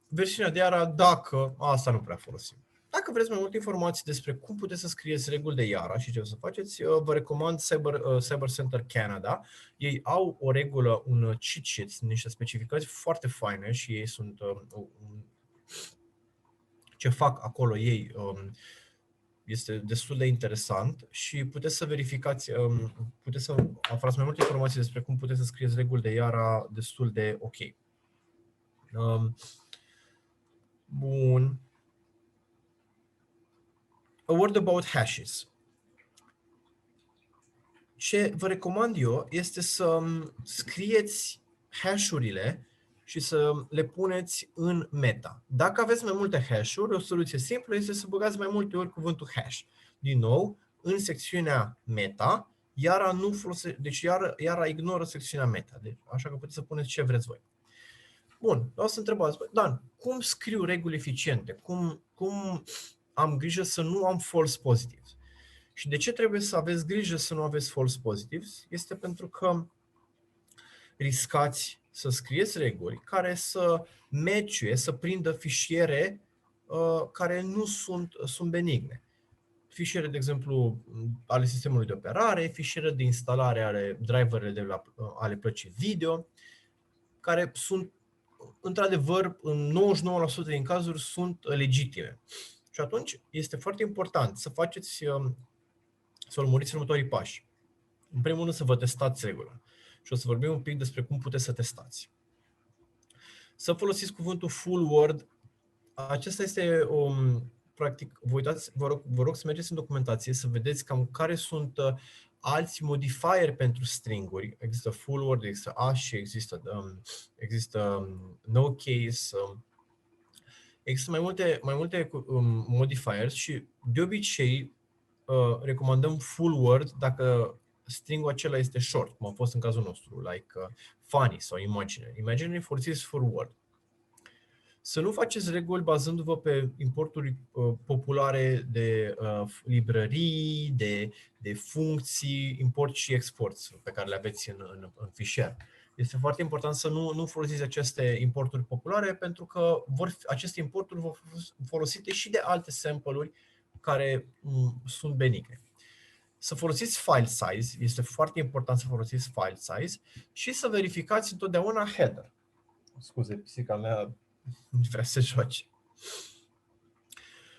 versiunea de Yara, dacă asta nu prea folosim. Dacă vreți mai multe informații despre cum puteți să scrieți reguli de Yara și ce o să faceți, vă recomand Cyber Center Canada. Ei au o regulă, un cheat sheet, niște specificații foarte faine și ei sunt ce fac acolo ei este destul de interesant și puteți să verificați, puteți să aflați mai multe informații despre cum puteți să scrieți reguli de Yara destul de ok. Bun. A word about hashes. ce vă recomand eu este să scrieți hash-urile și să le puneți în meta. Dacă aveți mai multe hash-uri, o soluție simplă este să băgați mai multe ori cuvântul hash. Din nou, în secțiunea meta, deci Yara ignoră secțiunea meta. Deci, așa că puteți să puneți ce vreți voi. Bun, o să întrebați, Dan, cum scriu reguli eficiente? Cum am grijă să nu am false positives? Și de ce trebuie să aveți grijă să nu aveți false positives? Este pentru că riscați să scrieți reguli care să match-uie, să prindă fișiere care nu sunt benigne. Fișiere, de exemplu, ale sistemului de operare, fișiere de instalare ale driverele ale plăcii video, care sunt, într-adevăr, în 99% din cazuri, sunt legitime. Și atunci este foarte important să urmăriți următorii pași. În primul rând să vă testați regula. Și o să vorbim un pic despre cum puteți să testați. Să folosiți cuvântul full word. Acesta este practic, vă rog să mergeți în documentație să vedeți cam care sunt alți modifieri pentru stringuri. Există full word, există hash, există no case. Există mai multe modifiers și de obicei recomandăm full word dacă stringul acela este short, cum a fost în cazul nostru, like funny sau imaginary. Imaginary folosiți full word. Să nu faceți reguli bazându-vă pe importuri populare de librării, de funcții, import și export pe care le aveți în fișier. Este foarte important să nu folosiți aceste importuri populare pentru că aceste importuri vor fi folosite și de alte sample-uri care sunt benigne. Să folosiți file size, este foarte important să folosiți file size și să verificați întotdeauna header. Scuze, pisica mea vrea să joace.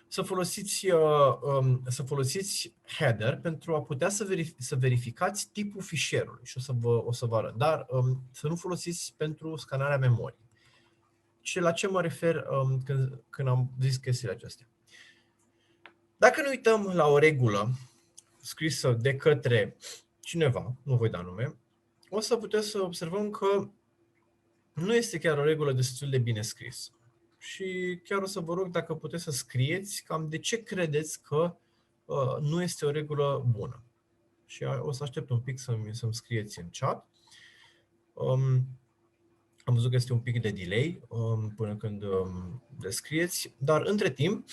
Să folosiți header pentru a putea să verificați tipul fișierului și o să vă arăt. Dar să nu folosiți pentru scanarea memoriei. Și la ce mă refer când am zis chestiile acestea? Dacă ne uităm la o regulă scrisă de către cineva, nu voi da nume, o să putem să observăm că nu este chiar o regulă destul de bine scrisă. Și chiar o să vă rog dacă puteți să scrieți cam de ce credeți că nu este o regulă bună. Și o să aștept un pic să-mi scrieți în chat. Am văzut că este un pic de delay până când le scrieți, dar între timp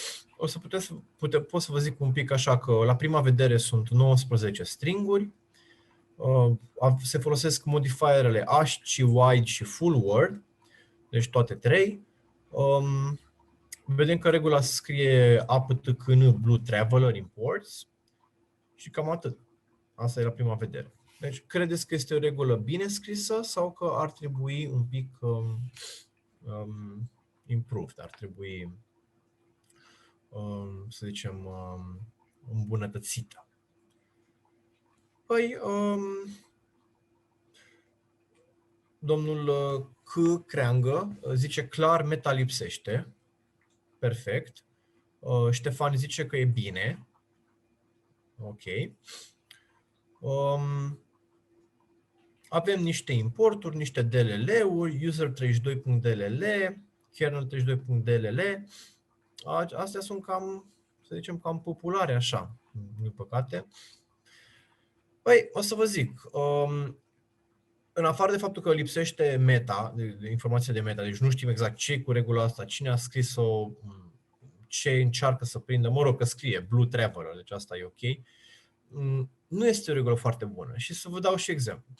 pot să vă zic un pic așa că la prima vedere sunt 19 stringuri, se folosesc modifierele hash, wide și full word, deci toate trei. Vedem că regula scrie aptkn blue traveler imports și cam atât. Asta e la prima vedere. Deci, credeți că este o regulă bine scrisă sau că ar trebui un pic improved, ar trebui, să zicem, îmbunătățită? Păi, domnul C. Creangă zice clar meta lipsește. Perfect. Ștefan zice că e bine. Ok. Avem niște importuri, niște DLL-uri, user32.dll, kernel32.dll. Astea sunt cam, să zicem, cam populare așa, din păcate. Păi, o să vă zic, în afară de faptul că lipsește meta, informația de meta, deci nu știm exact ce e cu regula asta, cine a scris-o, ce încearcă să prindă, mă rog că scrie Blue Traveler, deci asta e ok, nu este o regulă foarte bună. Și să vă dau și exemplu.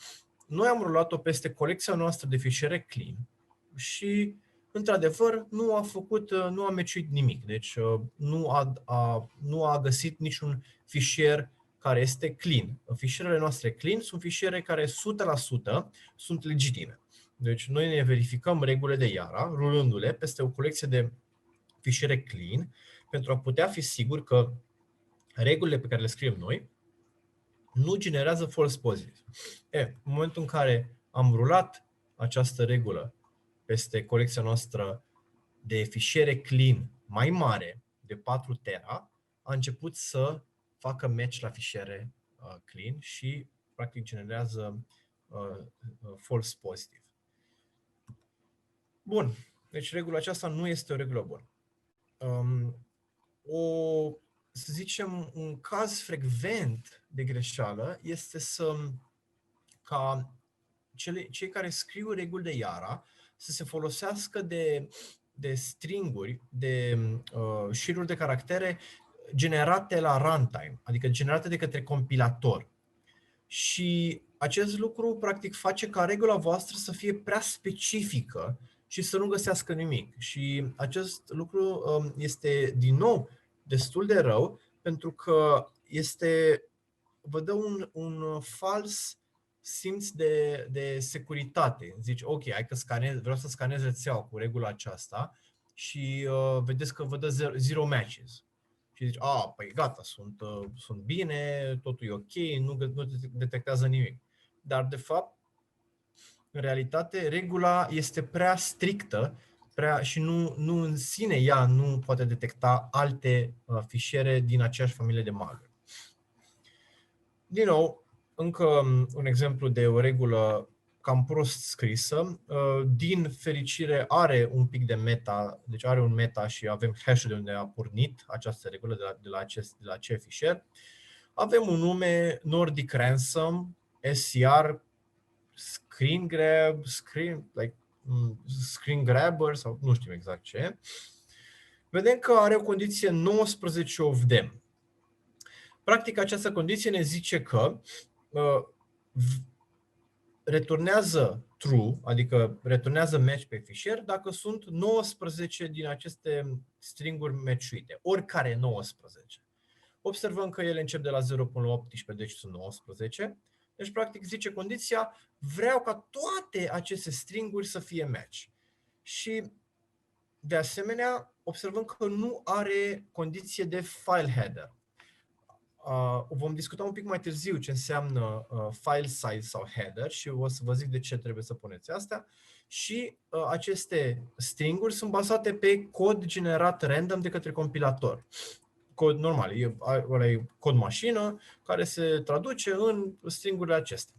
Noi am rulat-o peste colecția noastră de fișiere clean și, într-adevăr, nu a matchuit nimic. Deci nu a găsit niciun fișier care este clean. Fișierele noastre clean sunt fișiere care 100% sunt legitime. Deci noi ne verificăm regulile de Yara, rulându-le peste o colecție de fișiere clean, pentru a putea fi sigur că regulile pe care le scriem noi nu generează false positives. În momentul în care am rulat această regulă peste colecția noastră de fișiere clean mai mare de 4 tera, a început să facă match la fișiere clean și practic generează false positive. Bun, deci regula aceasta nu este o regulă bună. Să zicem, un caz frecvent de greșeală este ca cei care scriu reguli de Yara să se folosească de stringuri, de șiruri de caractere generate la runtime, adică generate de către compilator. Și acest lucru, practic, face ca regula voastră să fie prea specifică și să nu găsească nimic. Și acest lucru este, din nou, destul de rău, pentru că vă dă un fals simț de securitate. Zici, ok, hai că vreau să scanez rețeaua cu regula aceasta și vedeți că vă dă zero matches. Și zici, păi gata, sunt bine, totul e ok, nu detectează nimic. Dar, de fapt, în realitate, regula este prea strictă și nu în sine ea nu poate detecta alte fișiere din aceeași familie de malware. Din nou, încă un exemplu de o regulă cam prost scrisă. Din fericire are un pic de meta, deci are un meta și avem hash-ul de unde a pornit această regulă de la acel fișier. Avem un nume Nordic Ransom, SCR, screen grab, screen grabber sau nu știm exact ce. Vedem că are o condiție 19 of them. Practic, această condiție ne zice că returnează true, adică returnează match pe fișier dacă sunt 19 din aceste stringuri matchuite, oricare 19. Observăm că ele încep de la 0 până la 18, deci sunt 19. Deci, practic, zice condiția, vreau ca toate aceste stringuri să fie match. Și, de asemenea, observăm că nu are condiție de file header. Vom discuta un pic mai târziu ce înseamnă file size sau header și o să vă zic de ce trebuie să puneți asta. Și aceste stringuri sunt bazate pe cod generat random de către compilator. Cod normal, e cod mașină care se traduce în stringurile acestea.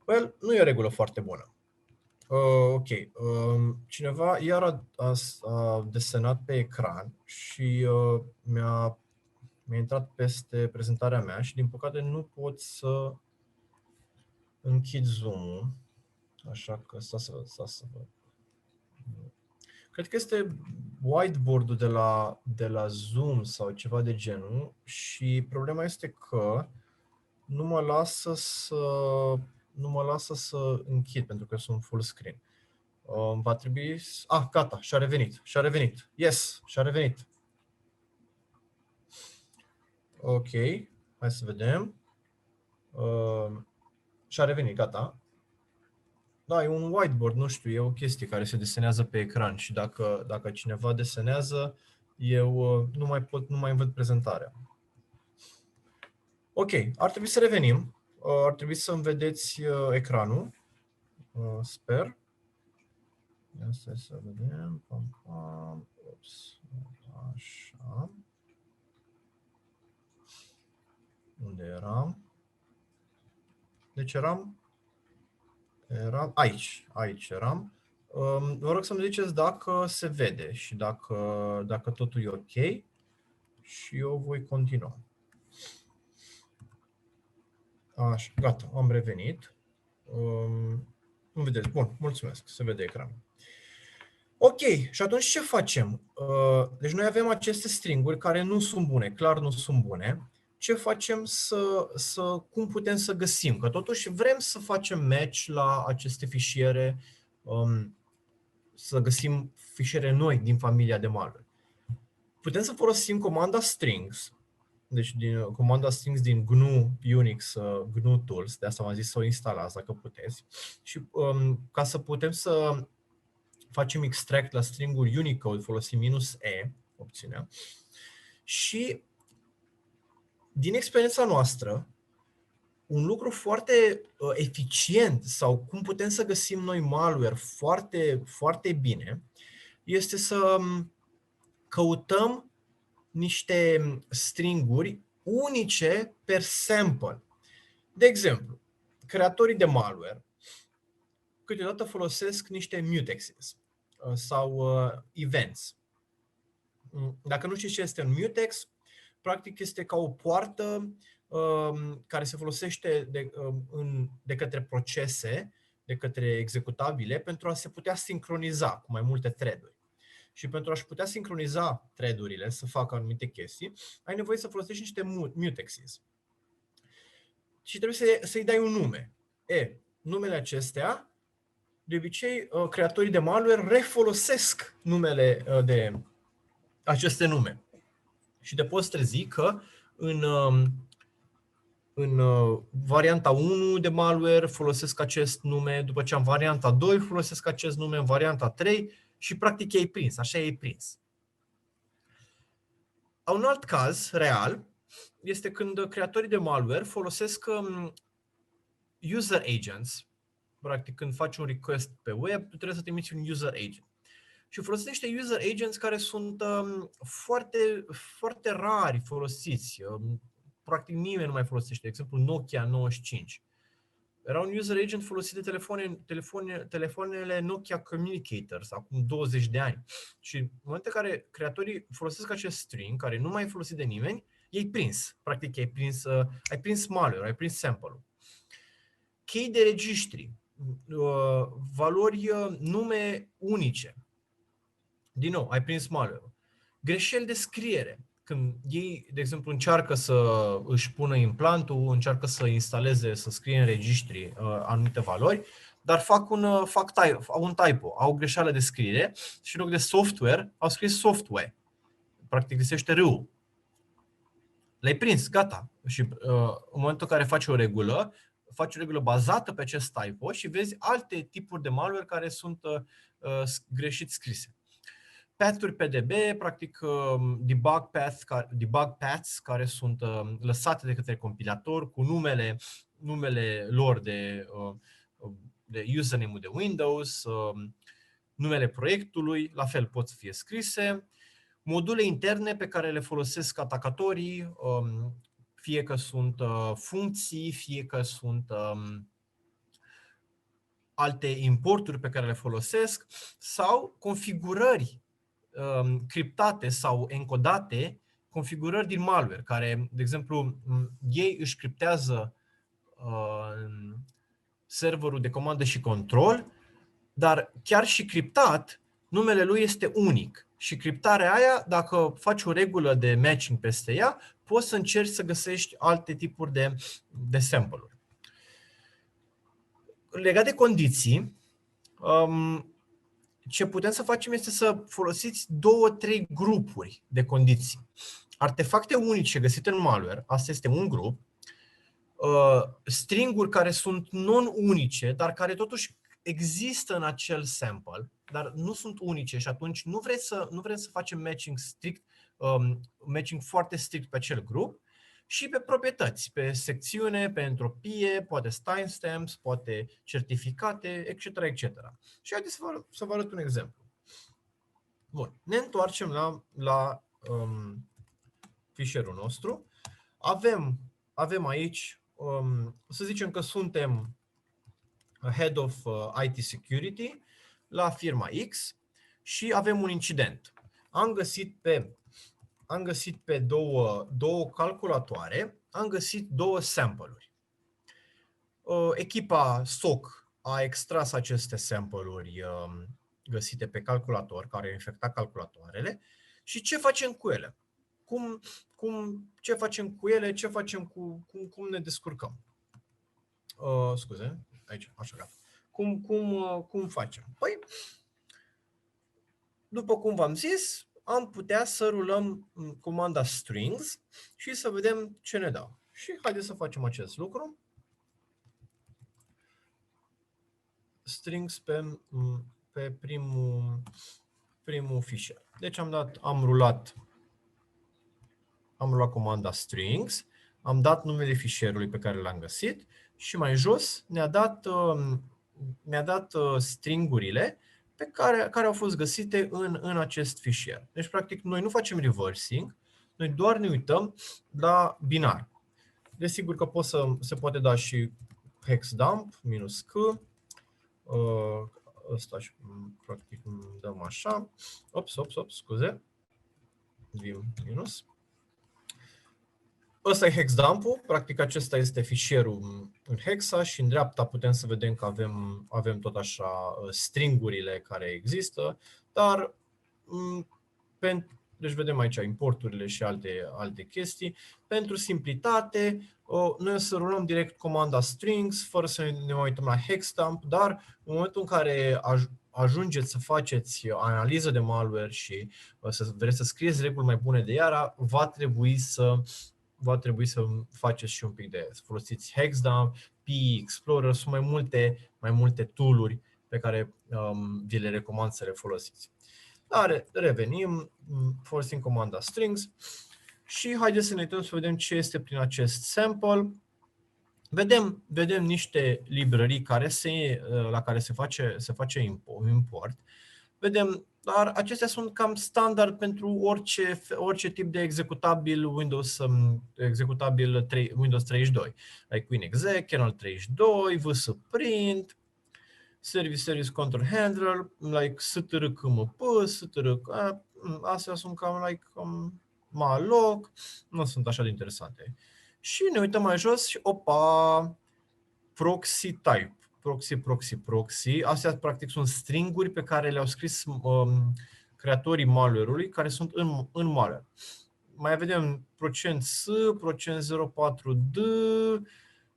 Well, nu e o regulă foarte bună. Ok, cineva iar a desenat pe ecran și mi-a intrat peste prezentarea mea și din păcate nu pot să închid Zoom-ul, așa că stați să văd. Cred că este whiteboard-ul de la Zoom sau ceva de genul și problema este că nu mă lasă să închid pentru că sunt full screen. Va trebui gata, și-a revenit. Yes, și-a revenit. Ok, hai să vedem. Și-a revenit, gata. Da, e un whiteboard, nu știu, e o chestie care se desenează pe ecran și dacă cineva desenează, eu nu mai văd prezentarea. Ok, ar trebui să revenim. Ar trebui să-mi vedeți ecranul. Sper. Asta să vedem. Ups. Așa. Unde eram? Deci eram aici eram. Vă rog să-mi ziceți dacă se vede și dacă totul e ok și eu voi continua. Așa, gata, am revenit. Nu vedeți? Bun, mulțumesc, se vede ecranul. Ok, și atunci ce facem? Deci noi avem aceste stringuri care nu sunt bune, clar nu sunt bune. Ce facem cum putem să găsim? Că totuși vrem să facem match la aceste fișiere, să găsim fișiere noi din familia de malware. Putem să folosim comanda strings, deci comanda strings din GNU Unix, GNU Tools, de asta v-am zis să o instalați dacă puteți. Și ca să putem să facem extract la stringuri Unicode, folosim -e, opțiunea. Și din experiența noastră, un lucru foarte eficient sau cum putem să găsim noi malware foarte, foarte bine este să căutăm niște stringuri unice per sample. De exemplu, creatorii de malware câteodată folosesc niște mutexes sau events. Dacă nu știți ce este un mutex, practic este ca o poartă care se folosește de către procese, de către executabile, pentru a se putea sincroniza cu mai multe thread-uri. Și pentru a-și putea sincroniza thread-urile, să facă anumite chestii, ai nevoie să folosești niște mutexes. Și trebuie să-i dai un nume. Numele acestea, de obicei, creatorii de malware refolosesc numele de aceste nume. Și te poți trezi că în varianta 1 de malware folosesc acest nume, după ce în varianta 2 folosesc acest nume, în varianta 3 și practic i-ai prins, așa i-ai prins. Un alt caz real este când creatorii de malware folosesc user agents. Practic când faci un request pe web, tu trebuie să trimiți un user agent. Și folosește user agents care sunt foarte, foarte rari folosiți. Practic nimeni nu mai folosește. De exemplu, Nokia 95. Era un user agent folosit de telefoanele Nokia Communicators acum 20 de ani. Și în momentul în care creatorii folosesc acest string, care nu mai e folosit de nimeni, i-ai prins. Practic ai prins malware, ai prins sample-ul. Chei de registri, valori, nume unice. Din nou, ai prins malware. Greșeli de scriere. Când ei, de exemplu, încearcă să își pună implantul, încearcă să instaleze, să scrie în registri anumite valori, dar fac un typo, au o greșeală de scriere și în loc de software, au scris software. Practic găsește râul. L-ai prins, gata. Și în momentul în care faci o regulă bazată pe acest typo și vezi alte tipuri de malware care sunt greșit scrise. Path-uri PDB, practic debug paths care sunt lăsate de către compilator cu numele lor de username-ul de Windows, numele proiectului, la fel pot să fie scrise. Module interne pe care le folosesc atacatorii, fie că sunt funcții, fie că sunt alte importuri pe care le folosesc sau configurări criptate sau encodate, configurări din malware, care, de exemplu, ei își criptează serverul de comandă și control, dar chiar și criptat, numele lui este unic. Și criptarea aia, dacă faci o regulă de matching peste ea, poți să încerci să găsești alte tipuri de sample-uri. Legat de condiții, ce putem să facem este să folosiți 2-3 grupuri de condiții. Artefacte unice găsite în malware, asta este un grup, stringuri care sunt non-unice, dar care totuși există în acel sample, dar nu sunt unice și atunci nu vrem să facem matching foarte strict pe acel grup, și pe proprietăți, pe secțiune, pe entropie, poate timestamps, poate certificate, etc. etc. Și haideți să vă arăt un exemplu. Bun, ne întoarcem la fișierul nostru. Avem aici, să zicem că suntem Head of IT Security la firma X și avem un incident. Am găsit pe două calculatoare, am găsit 2 sample-uri. Echipa SOC a extras aceste sample-uri găsite pe calculator, care au infectat calculatoarele, și ce facem cu ele? Ce facem cu ele? Cum ne descurcăm? Scuze, aici, așa, gata. Cum facem? Păi, după cum v-am zis, am putea să rulăm comanda strings și să vedem ce ne dau. Și haideți să facem acest lucru. Strings pe primul fișier. Deci am rulat comanda strings, am dat numele fișierului pe care l-am găsit și mai jos ne-a dat stringurile care au fost găsite în acest fișier. Deci, practic, noi nu facem reversing, noi doar ne uităm la binar. Desigur că se poate da și hexdump -k. Ăsta și practic dăm așa. Ops, scuze. Vim minus. Ăsta e hexdump-ul, practic acesta este fișierul în hexa și în dreapta putem să vedem că avem tot așa stringurile care există, dar deci vedem aici importurile și alte chestii. Pentru simplitate, noi o să rulăm direct comanda strings, fără să ne mai uităm la hexdump, dar în momentul în care ajungeți să faceți analiză de malware și să vreți să scrieți reguli mai bune de iară, va trebui să faceți și un pic să folosiți hexdump, PE Explorer, sunt mai multe tool-uri pe care vi le recomand să le folosiți. Dar revenim, folosim comanda strings și haideți să ne uităm să vedem ce este prin acest sample. Vedem niște librării la care se face import. Vedem, dar acestea sunt cam standard pentru orice tip de executabil Windows 32. Like WinExec, kernel 32, vsprint, service control handler, like strcmp, astea sunt cam like malloc, nu sunt așa de interesante. Și ne uităm mai jos și opa, proxy type, proxy. Astea practic sunt stringuri pe care le-au scris creatorii malware-ului care sunt în malware. Mai vedem %s, %04d,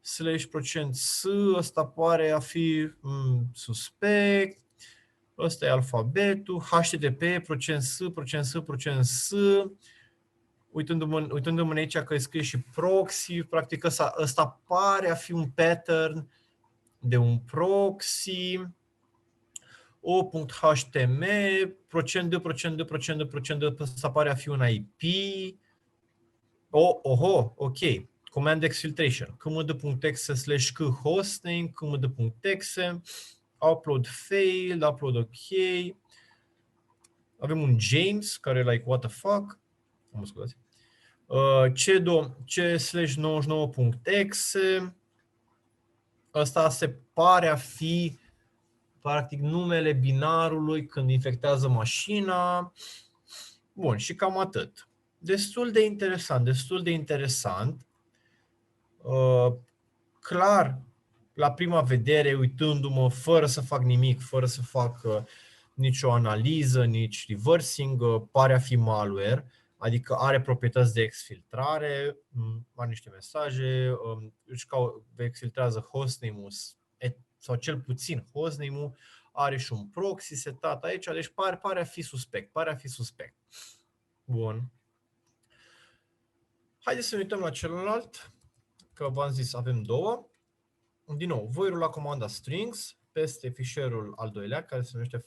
/%s, ăsta pare a fi suspect, ăsta e alfabetul, HTTP, %s, uitându-mă aici că e scris și proxy, practic ăsta pare a fi un pattern de un proxy, o.htm, %d, ăsta pare a fi un IP, ok. Command exfiltration, kmd.exe /k hostname, kmd.exe, upload failed, upload ok. Avem un James care e like what the fuck. Mă scuzați. c/99.exe. Ăsta se pare a fi practic numele binarului când infectează mașina. Bun, și cam atât. Destul de interesant. Clar, la prima vedere, uitându-mă, fără să fac nimic, fără să fac nicio analiză, nici reversing, pare a fi malware, adică are proprietăți de exfiltrare, are niște mesaje, își exfiltrează hostname-ul sau cel puțin hostname-ul, are și un proxy setat aici, deci pare a fi suspect. Bun. Haideți să ne uităm la celălalt, că v-am zis, avem două. Din nou, voi rula comanda strings peste fișierul al doilea, care se numește f77.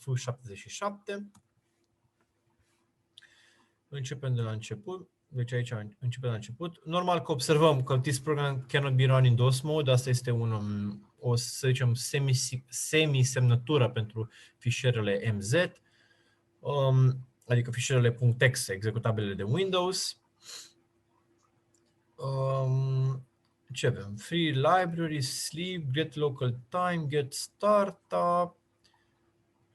Începem de la început. Deci aici începem de la început. Normal că observăm că this program cannot be run in DOS mode. Asta este o, să zicem, semi-semnătură pentru fișierele MZ, adică fișierele .exe, executabilele de Windows. Ce avem? Free library, sleep, get local time, get startup,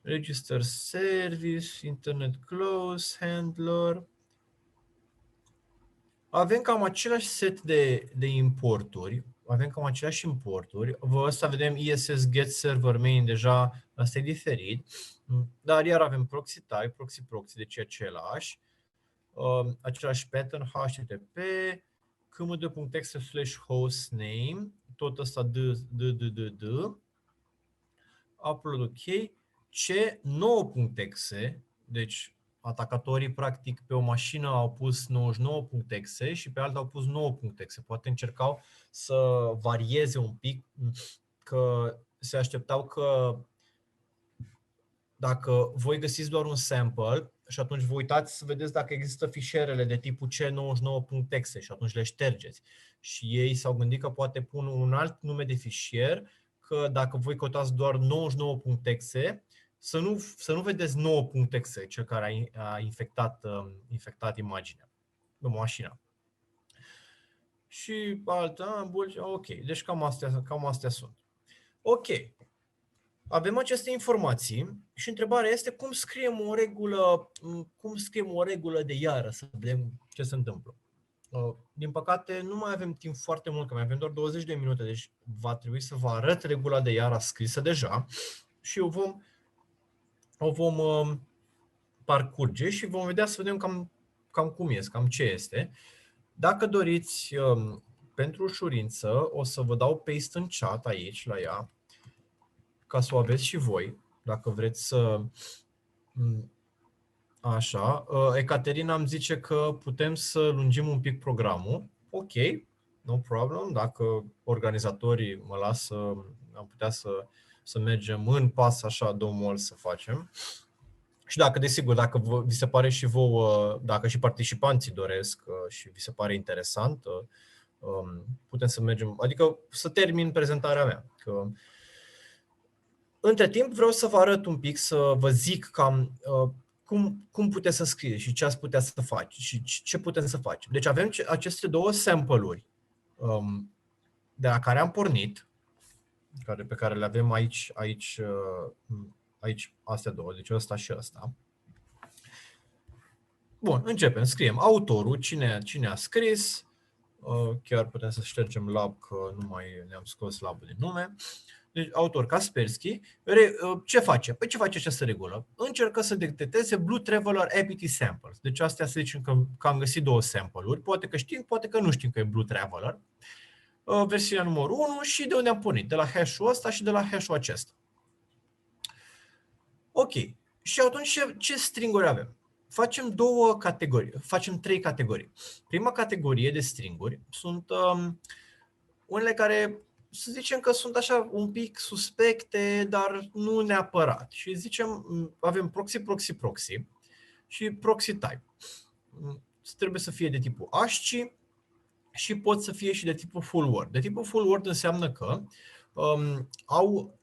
register service, internet close, handler. Avem cam același set de importuri. Ăsta vedem ISS get server main, deja ăsta e diferit. Dar iar avem proxy type, proxy, deci e același. Același pattern, HTTP, kmd.exe /hostname, tot ăsta d, upload ok, c9.exe, deci atacatorii practic pe o mașină au pus 99.exe și pe alta au pus 9.exe. Poate încercau să varieze un pic, că se așteptau că dacă voi găsiți doar un sample și atunci vă uitați să vedeți dacă există fișierele de tipul C99.exe și atunci le ștergeți. Și ei s-au gândit că poate pun un alt nume de fișier, că dacă voi căutați doar 99.exe, să nu vedeți 9.exe, cel care a infectat imaginea, mașina. și alta, ok, deci cam astea sunt. Ok, avem aceste informații și întrebarea este cum scriem o regulă de iară să vedem ce se întâmplă. Din păcate, nu mai avem timp foarte mult, că mai avem doar 20 de minute, deci va trebui să vă arăt regula de iară scrisă deja și o vom parcurge și vom vedea să vedem cam cum este, cam ce este. Dacă doriți, pentru ușurință, o să vă dau paste în chat aici, la ea, ca să o aveți și voi, dacă vreți să... Așa, Ecaterina îmi zice că putem să lungim un pic programul. Ok, no problem. Dacă organizatorii mă lasă, am putea să mergem în pas așa, domnul, să facem. Și dacă, desigur, dacă vi se pare și vouă, dacă și participanții doresc și vi se pare interesant, putem să mergem, adică să termin prezentarea mea. Că între timp vreau să vă arăt un pic, să vă zic cam cum puteți să scrieți și ce ați putea să faceți și ce putem să facem. Deci avem aceste două sample-uri de la care am pornit, pe care le avem aici astea două, deci ăsta și ăsta. Bun, începem, scriem autorul, cine a scris, chiar putem să ștergem lab, că nu mai ne-am scos labul din nume. Deci, autor Kaspersky, ce face? Păi ce face această regulă? Încercă să detecteze Blue Traveler APT Samples. Deci astea să zicem că am găsit două sample-uri, poate că știm, poate că nu știm că e Blue Traveler. Versiunea numărul 1 și de unde am pornit, de la hash-ul ăsta și de la hash-ul acesta. Ok. Și atunci ce stringuri avem? Facem trei categorii. Prima categorie de stringuri sunt unele care, să zicem că sunt așa un pic suspecte, dar nu neapărat. Și zicem, avem proxy și proxy type. Trebuie să fie de tipul ASCII și pot să fie și de tipul full word. De tipul full word înseamnă că au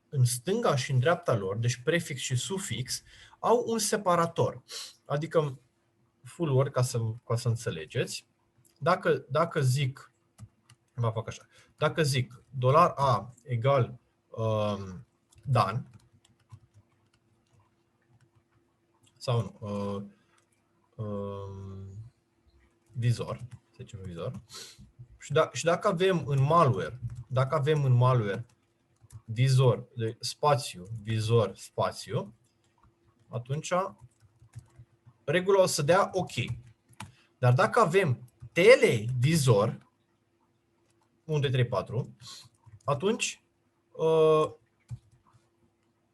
în stânga și în dreapta lor, deci prefix și sufix, au un separator. Adică full word, ca să înțelegeți, dacă zic, vă fac așa, dacă zic $A egal Dan, sau nu, vizor, să zicem vizor, și dacă avem în malware, vizor, spațiu, vizor, spațiu, atunci regula o să dea OK. Dar dacă avem televizor, 1, 2, 3, 4, atunci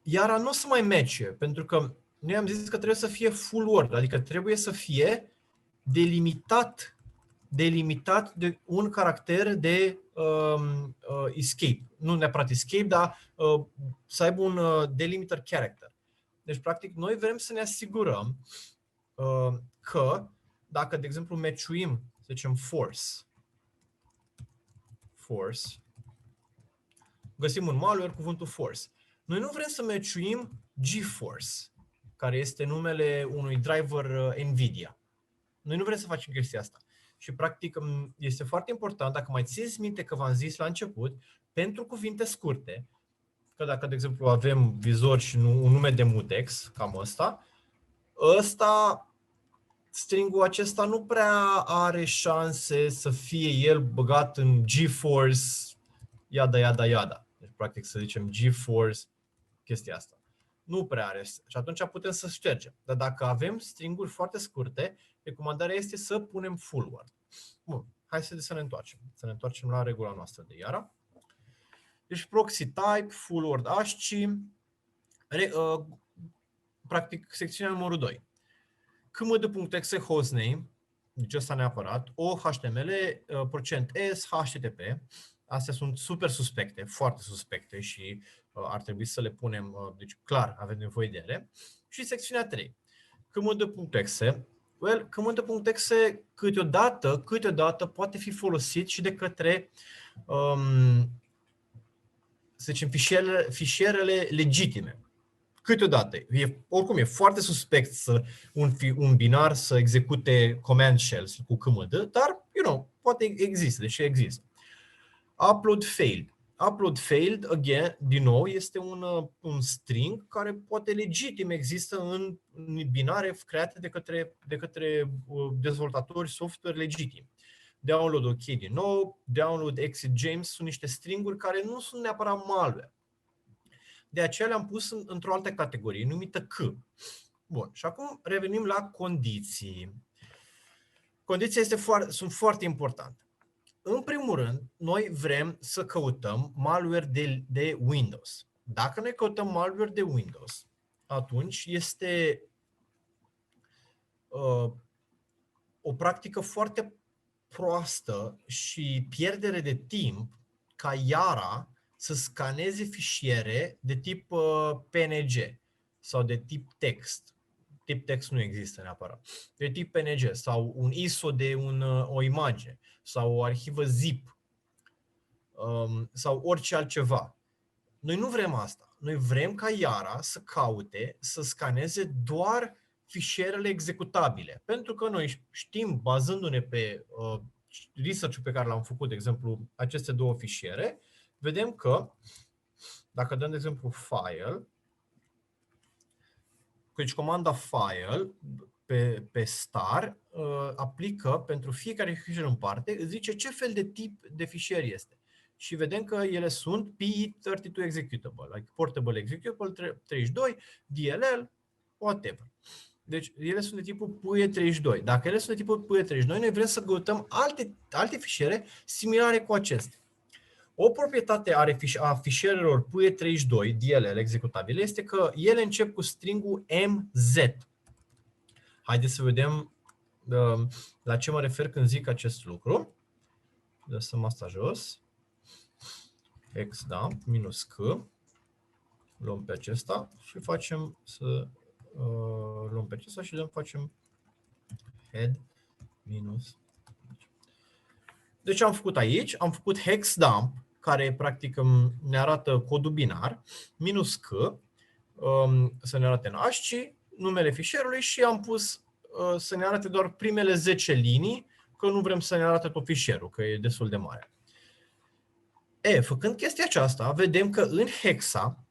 iara nu o să mai matche, pentru că noi am zis că trebuie să fie full word, adică trebuie să fie delimitat de un caracter de escape. Nu neapărat escape, dar să aibă un delimiter character. Deci, practic, noi vrem să ne asigurăm că dacă, de exemplu, matchuim, să zicem, force, găsim în malware cuvântul force. Noi nu vrem să matchuim GeForce, care este numele unui driver NVIDIA. Noi nu vrem să facem chestia asta. Și, practic, este foarte important, dacă mai țineți minte că v-am zis la început, pentru cuvinte scurte, că dacă, de exemplu, avem vizor și un nume de mutex, cam stringul acesta nu prea are șanse să fie el băgat în GeForce, yada. Deci, practic, să zicem GeForce, chestia asta. Nu prea are. Și atunci putem să ștergem. Dar dacă avem stringuri foarte scurte, recomandarea este să punem full word. Bun, hai să ne întoarcem. Să ne întoarcem la regula noastră de iară. Deci proxy type, full word ASCII, practic secțiunea numărul 2. kmd.exe hostname, deci ăsta neapărat, OHTML, %s, HTTP. Astea sunt super suspecte, foarte suspecte și ar trebui să le punem, deci clar avem nevoie de ele. Și secțiunea 3. kmd.exe. kmd.exe câteodată poate fi folosit și de către, să zicem, fișierele legitime. câteodată, oricum e foarte suspect un binar să execute command shells cu CMD, dar, poate există, deși există. Upload failed. Upload failed, again, din nou, este un string care poate legitim există în binare create de către dezvoltatori software legitimi. Download OK din nou, download exit James sunt niște stringuri care nu sunt neapărat malware. De aceea le-am pus într-o altă categorie, numită C. Bun, și acum revenim la condiții. Condițiile sunt foarte importante. În primul rând, noi vrem să căutăm malware de Windows. Dacă noi căutăm malware de Windows, atunci este o practică foarte proastă și pierdere de timp ca Yara să scaneze fișiere de tip PNG sau de tip text. Tip text nu există neapărat. De tip PNG sau un ISO de o imagine sau o arhivă zip sau orice altceva. Noi nu vrem asta. Noi vrem ca Yara să caute, să scaneze doar fișierele executabile. Pentru că noi știm, bazându-ne pe research-ul pe care l-am făcut, de exemplu, aceste două fișiere, vedem că, dacă dăm, de exemplu, file, deci comanda file pe star aplică pentru fiecare fișier în parte, îți zice ce fel de tip de fișier este. Și vedem că ele sunt PE32 executable, like portable executable 32, DLL, whatever. Deci ele sunt de tipul PUE32. Dacă ele sunt de tipul PUE32, noi vrem să căutăm alte fișiere similare cu acestea. O proprietate a fișierelor PUE32, DLL, executabile, este că ele încep cu stringul MZ. Haideți să vedem la ce mă refer când zic acest lucru. Lăsăm asta jos. Hexdump minus C. Luăm pe acesta și facem luăm pe acesta și facem head minus. Deci am făcut aici, am făcut hexdump, care practic ne arată codul binar, minus C, să ne arate în ASCII, numele fișierului și am pus să ne arate doar primele 10 linii, că nu vrem să ne arate tot fișierul, că e destul de mare. Făcând chestia aceasta, vedem că în hexa,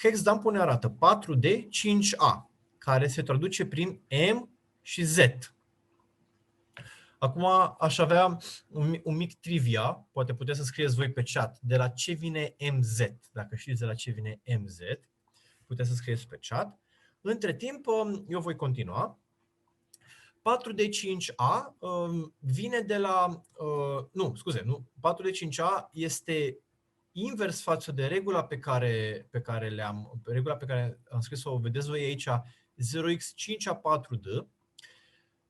hexdump-ul ne arată 4D5A, care se traduce prin M și Z. Acum aș avea un mic trivia, poate puteți să scrieți voi pe chat, de la ce vine MZ. Dacă știți de la ce vine MZ, puteți să scrieți pe chat. Între timp, eu voi continua. 4D5A vine de la... 4D5A este invers față de regula pe care am scris-o, vedeți voi aici, 0x5A4D.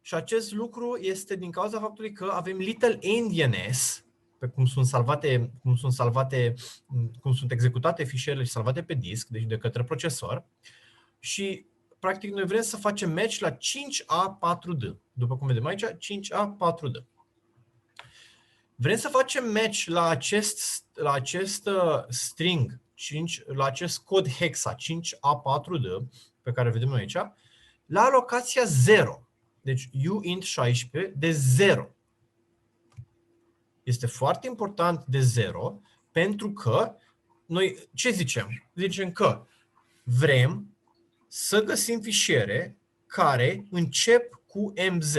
Și acest lucru este din cauza faptului că avem little endianness, pe cum sunt executate fișierele și salvate pe disc, deci de către procesor. Și practic noi vrem să facem match la 5A4D. După cum vedem aici, 5A4D. Vrem să facem match la acest string, la acest cod hexa 5A4D, pe care vedem noi aici, la locația 0. Deci uint16 de 0. Este foarte important de 0 pentru că noi ce zicem? Zicem că vrem să găsim fișiere care încep cu MZ.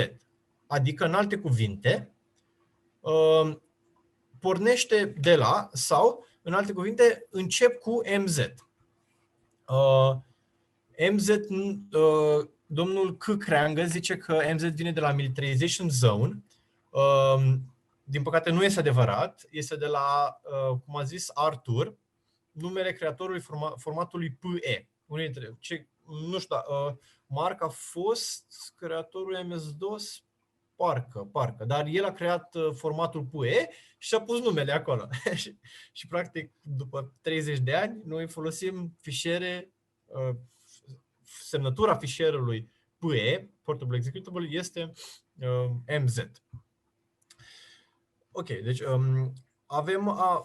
Adică, în alte cuvinte, pornește de la sau, în alte cuvinte, încep cu MZ. MZ, domnul C. Creangă zice că MZ vine de la Militarization Zone. Din păcate nu este adevărat. Este de la, cum a zis Arthur, numele creatorului formatului PE. Nu știu, Marc a fost creatorul MS-DOS, parcă, dar el a creat formatul PE și a pus numele acolo. Și practic, după 30 de ani, noi folosim fișiere, semnătura fișierului PE, Portable Executable, este MZ. Ok, deci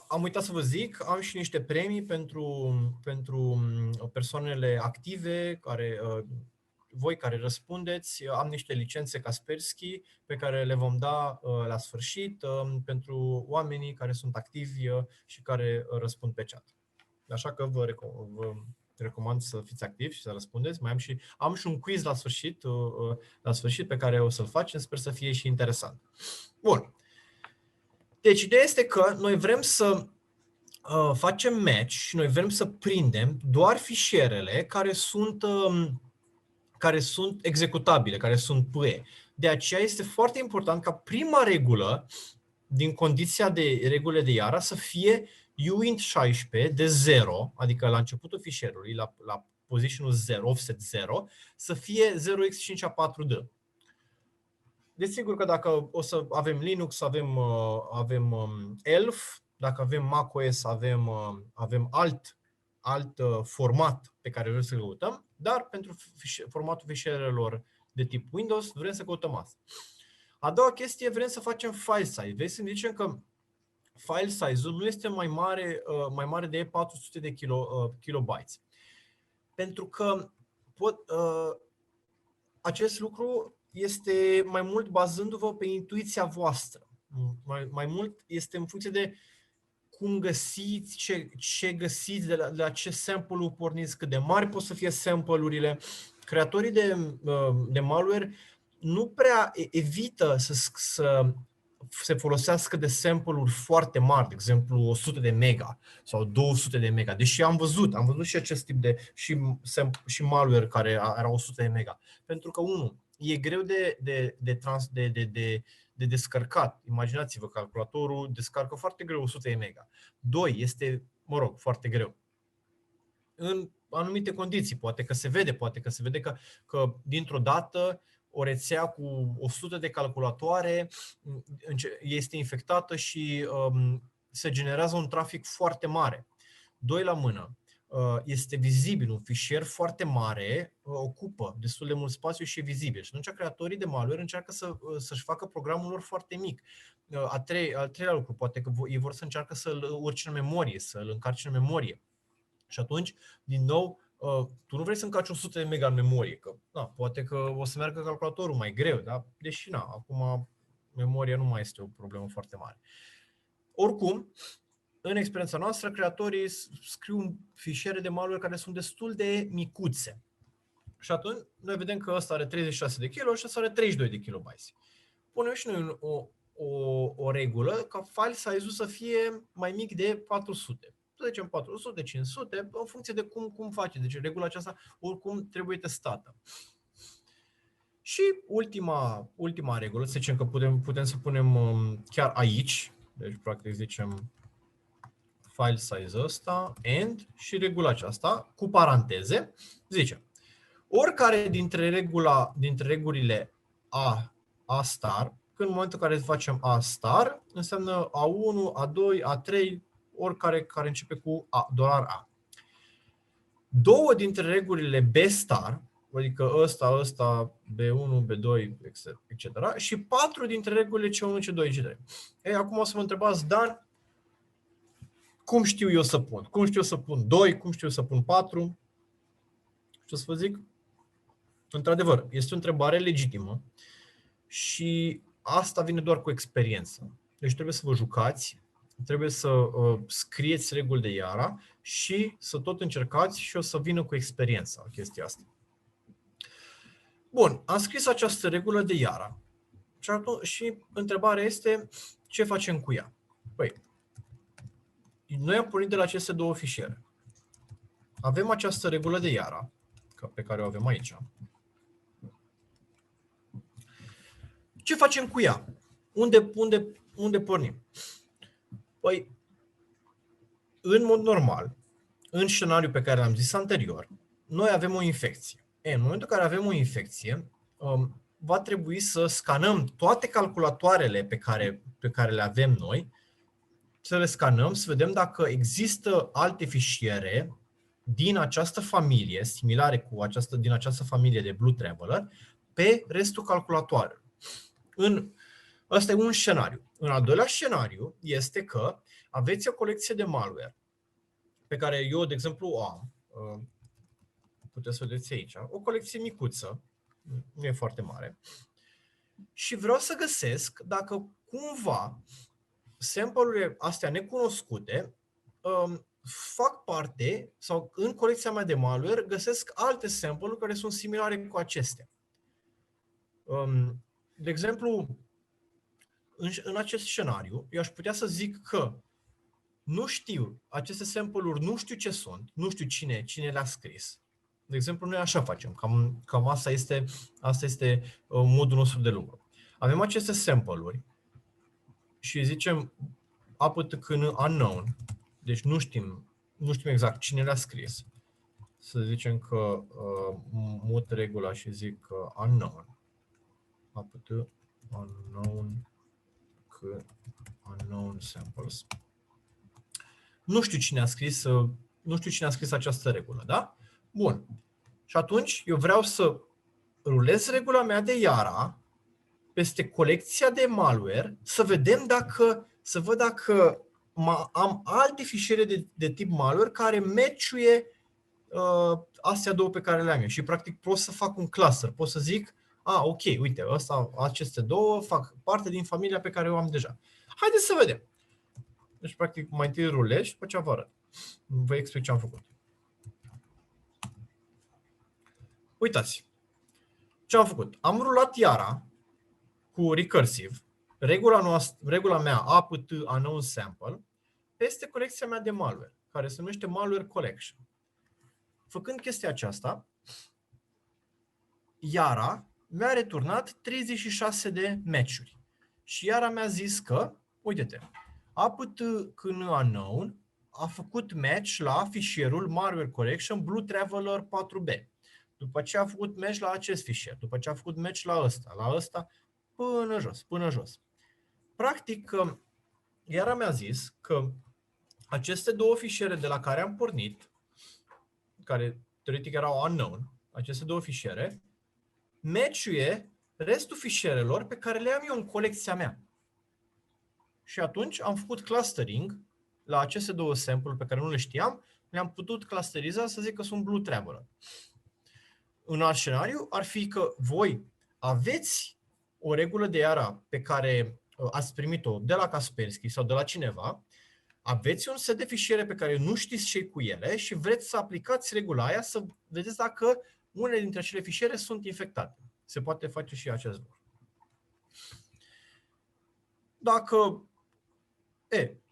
am uitat să vă zic, am și niște premii pentru persoanele active, voi care răspundeți. Am niște licențe Kaspersky pe care le vom da la sfârșit pentru oamenii care sunt activi și care răspund pe chat. Așa că vă recomand să fiți activi și să răspundeți. Am și un quiz la sfârșit pe care o să-l facem, sper să fie și interesant. Bun. Deci ideea este că noi vrem să facem match și noi vrem să prindem doar fișierele care sunt executabile, care sunt PE. De aceea este foarte important ca prima regulă din condiția de regulile de Yara să fie uint 16 de 0, adică la începutul fișierului, la position-ul 0, offset 0, să fie 0x5a4d. Desigur că dacă o să avem Linux, avem ELF, dacă avem macOS, avem alt format pe care vrem să căutăm, dar pentru formatul fișierelor de tip Windows vrem să căutăm asta. A doua chestie, vrem să facem file size. Vrem să ne zicem că file size-ul nu este mai mare de 400 de kilobytes. Pentru că acest lucru este mai mult bazându-vă pe intuiția voastră. Mai mult este în funcție de cum găsiți, ce găsiți, de la ce sample-ul porniți, cât de mari pot să fie sample-urile. Creatorii de malware nu prea evită să se folosească de sample-uri foarte mari, de exemplu 100 de mega sau 200 de mega. Deși am văzut și acest tip de și malware care era 100 de mega. Pentru că, e greu de descărcat. Imaginați-vă, calculatorul descarcă foarte greu 100 de mega. 2, este, foarte greu. În anumite condiții, poate că se vede că dintr-o dată o rețea cu 100 de calculatoare este infectată și se generează un trafic foarte mare. 2 la mână. Este vizibil, un fișier foarte mare ocupă destul de mult spațiu și e vizibil. Și atunci creatorii de malware încearcă să-și facă programul lor foarte mic. Al treilea lucru, poate că ei vor să încearcă să-l urce în memorie, să-l încarce în memorie. Și atunci, din nou, tu nu vrei să încarci 100 de mega în memorie, că poate că o să meargă calculatorul mai greu, da? Deși acum memoria nu mai este o problemă foarte mare. Oricum, în experiența noastră, creatorii scriu fișiere de malware care sunt destul de micuțe. Și atunci noi vedem că ăsta are 36 de kilo și ăsta are 32 de kilobytes. Punem și noi o regulă ca file size-ul să fie mai mic de 400. Să zicem 400, 500, în funcție de cum face. Deci regula aceasta oricum trebuie testată. Și ultima regulă, să zicem că putem să punem chiar aici, deci practic zicem file size ăsta, and, și regula aceasta, cu paranteze, zice, oricare dintre regulile A star, când în momentul în care facem A star, înseamnă A1, A2, A3, oricare care începe cu $A. 2 dintre regulile B star, adică ăsta, B1, B2, etc. Și 4 dintre regulile C1, C2, C3. Ei, acum o să mă întrebați, Dan, cum știu eu să pun? Cum știu eu să pun 2? Cum știu eu să pun 4? Ce o să vă zic? Într-adevăr, este o întrebare legitimă și asta vine doar cu experiență. Deci trebuie să vă jucați, trebuie să scrieți reguli de Yara și să tot încercați și o să vină cu experiența chestia asta. Bun, am scris această regulă de Yara și întrebarea este ce facem cu ea? Păi, noi am pornit de la aceste două fișiere. Avem această regulă de Yara, pe care o avem aici. Ce facem cu ea? Unde pornim? Păi, în mod normal, în scenariul pe care l-am zis anterior, noi avem o infecție. În momentul în care avem o infecție, va trebui să scanăm toate calculatoarele pe care le avem noi, să le scanăm, să vedem dacă există alte fișiere din această familie, similare cu din această familie de Blue Traveler, pe restul calculatoarelor. Ăsta e un scenariu. În al doilea scenariu este că aveți o colecție de malware pe care eu, de exemplu, o am, puteți să vedeți aici, o colecție micuță, nu e foarte mare, și vreau să găsesc dacă cumva sample-urile astea necunoscute fac parte sau în colecția mea de malware găsesc alte sample-uri care sunt similare cu acestea. De exemplu, în acest scenariu, eu aș putea să zic că nu știu, aceste sample-uri nu știu ce sunt, nu știu cine le-a scris. De exemplu, noi așa facem, cam asta este modul nostru de lucru. Avem aceste sample-uri și zicem APTKN unknown, deci nu știm exact cine le-a scris. Să zicem că mut regula și zic unknown. APT unknown samples. Nu știu cine a scris această regulă, da? Bun. Și atunci eu vreau să rulez regula mea de Yara peste colecția de malware, să văd dacă am alte fișiere de tip malware care match-uie astea două pe care le-am eu. Și practic pot să fac un cluster, pot să zic, ok, uite, aceste două fac parte din familia pe care o am deja. Haideți să vedem. Deci, practic, mai întâi rulez și după aceea vă arăt. Vă explic ce am făcut. Uitați. Ce am făcut? Am rulat Yara cu recursive, regula mea apt unknown sample, peste colecția mea de malware, care se numește malware collection. Făcând chestia aceasta, Yara mi-a returnat 36 de match-uri. Și Yara mi-a zis că, uite-te, apt.kn unknown a făcut match la fișierul malware collection blue traveler 4b. După ce a făcut match la acest fișier, după ce a făcut match la ăsta, până jos. Practic, Yara mi-a zis că aceste două fișiere de la care am pornit, care teoretic erau unknown, aceste două fișiere, match-uie restul fișierelor pe care le am eu în colecția mea. Și atunci am făcut clustering la aceste două sample-uri pe care nu le știam, le-am putut clusteriza să zic că sunt blue traveler. Un alt scenariu ar fi că voi aveți o regulă de Yara pe care ați primit-o de la Kaspersky sau de la cineva, aveți un set de fișiere pe care nu știți ce cu ele și vreți să aplicați regula aia să vedeți dacă unele dintre acele fișiere sunt infectate. Se poate face și acest lucru.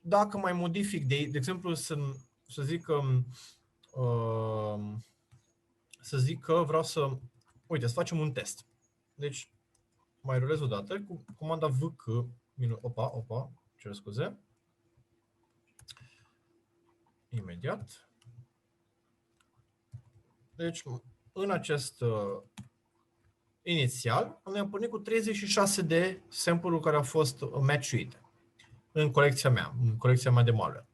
Dacă mai modific, de exemplu, să zic că vreau să... Uite, să facem un test. Deci, mai rulez o dată cu comanda vk, opa, cer scuze. Imediat. Deci, în acest inițial, am pornit cu 36 de sample-uri care au fost match-uite în colecția mea de malware.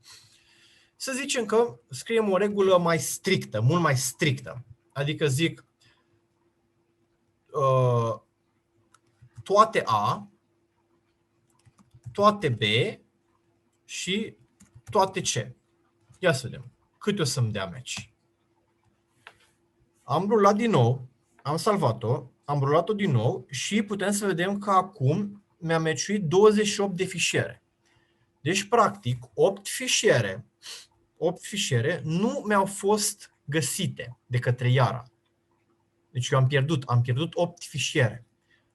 Să zicem că scriem o regulă mai strictă, mult mai strictă. Adică zic toate A, toate B și toate C. Ia să vedem. Câte o să-mi dea match? Am rulat din nou, am salvat-o, am rulat-o din nou și putem să vedem că acum mi-a match-uit 28 de fișiere. Deci, practic, 8 fișiere nu mi-au fost găsite de către Yara. Deci eu am pierdut 8 fișiere.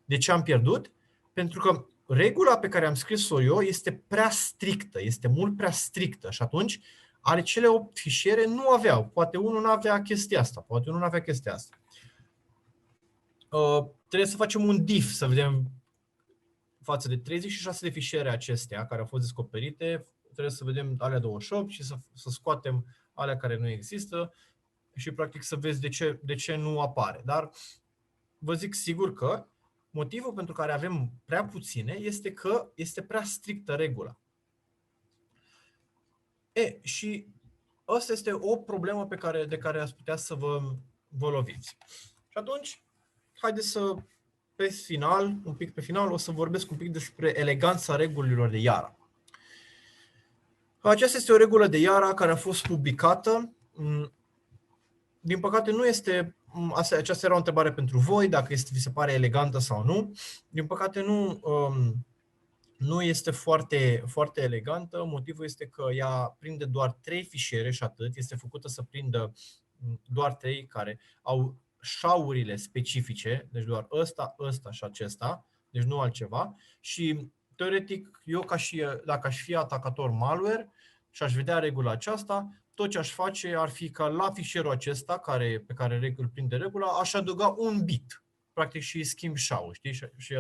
De ce am pierdut? Pentru că regula pe care am scris-o eu este prea strictă, este mult prea strictă și atunci ale cele 8 fișiere nu aveau. Poate unul nu avea chestia asta, poate unul nu avea chestia asta. Trebuie să facem un diff să vedem față de 36 de fișiere acestea care au fost descoperite, trebuie să vedem alea 28 și să scoatem alea care nu există și practic să vezi de ce nu apare. Dar vă zic sigur că motivul pentru care avem prea puține este că este prea strictă regula. Și asta este o problemă de care ați putea să vă loviți. Și atunci, haideți să, pe final, o să vorbesc un pic despre eleganța regulilor de Yara. Aceasta este o regulă de Yara care a fost publicată. Din păcate nu este, aceasta era o întrebare pentru voi, dacă vi se pare elegantă sau nu. Din păcate nu este foarte, foarte elegantă. Motivul este că ea prinde doar 3 fișiere și atât. Este făcută să prindă doar 3 care au SHA-urile specifice, deci doar ăsta și acesta, deci nu altceva. Și teoretic, eu dacă aș fi atacator malware și aș vedea regula aceasta, tot ce aș face ar fi ca la fișierul acesta, pe care îl prinde regula, aș adăuga un bit, practic, și schimb SHA-ul, știi? Și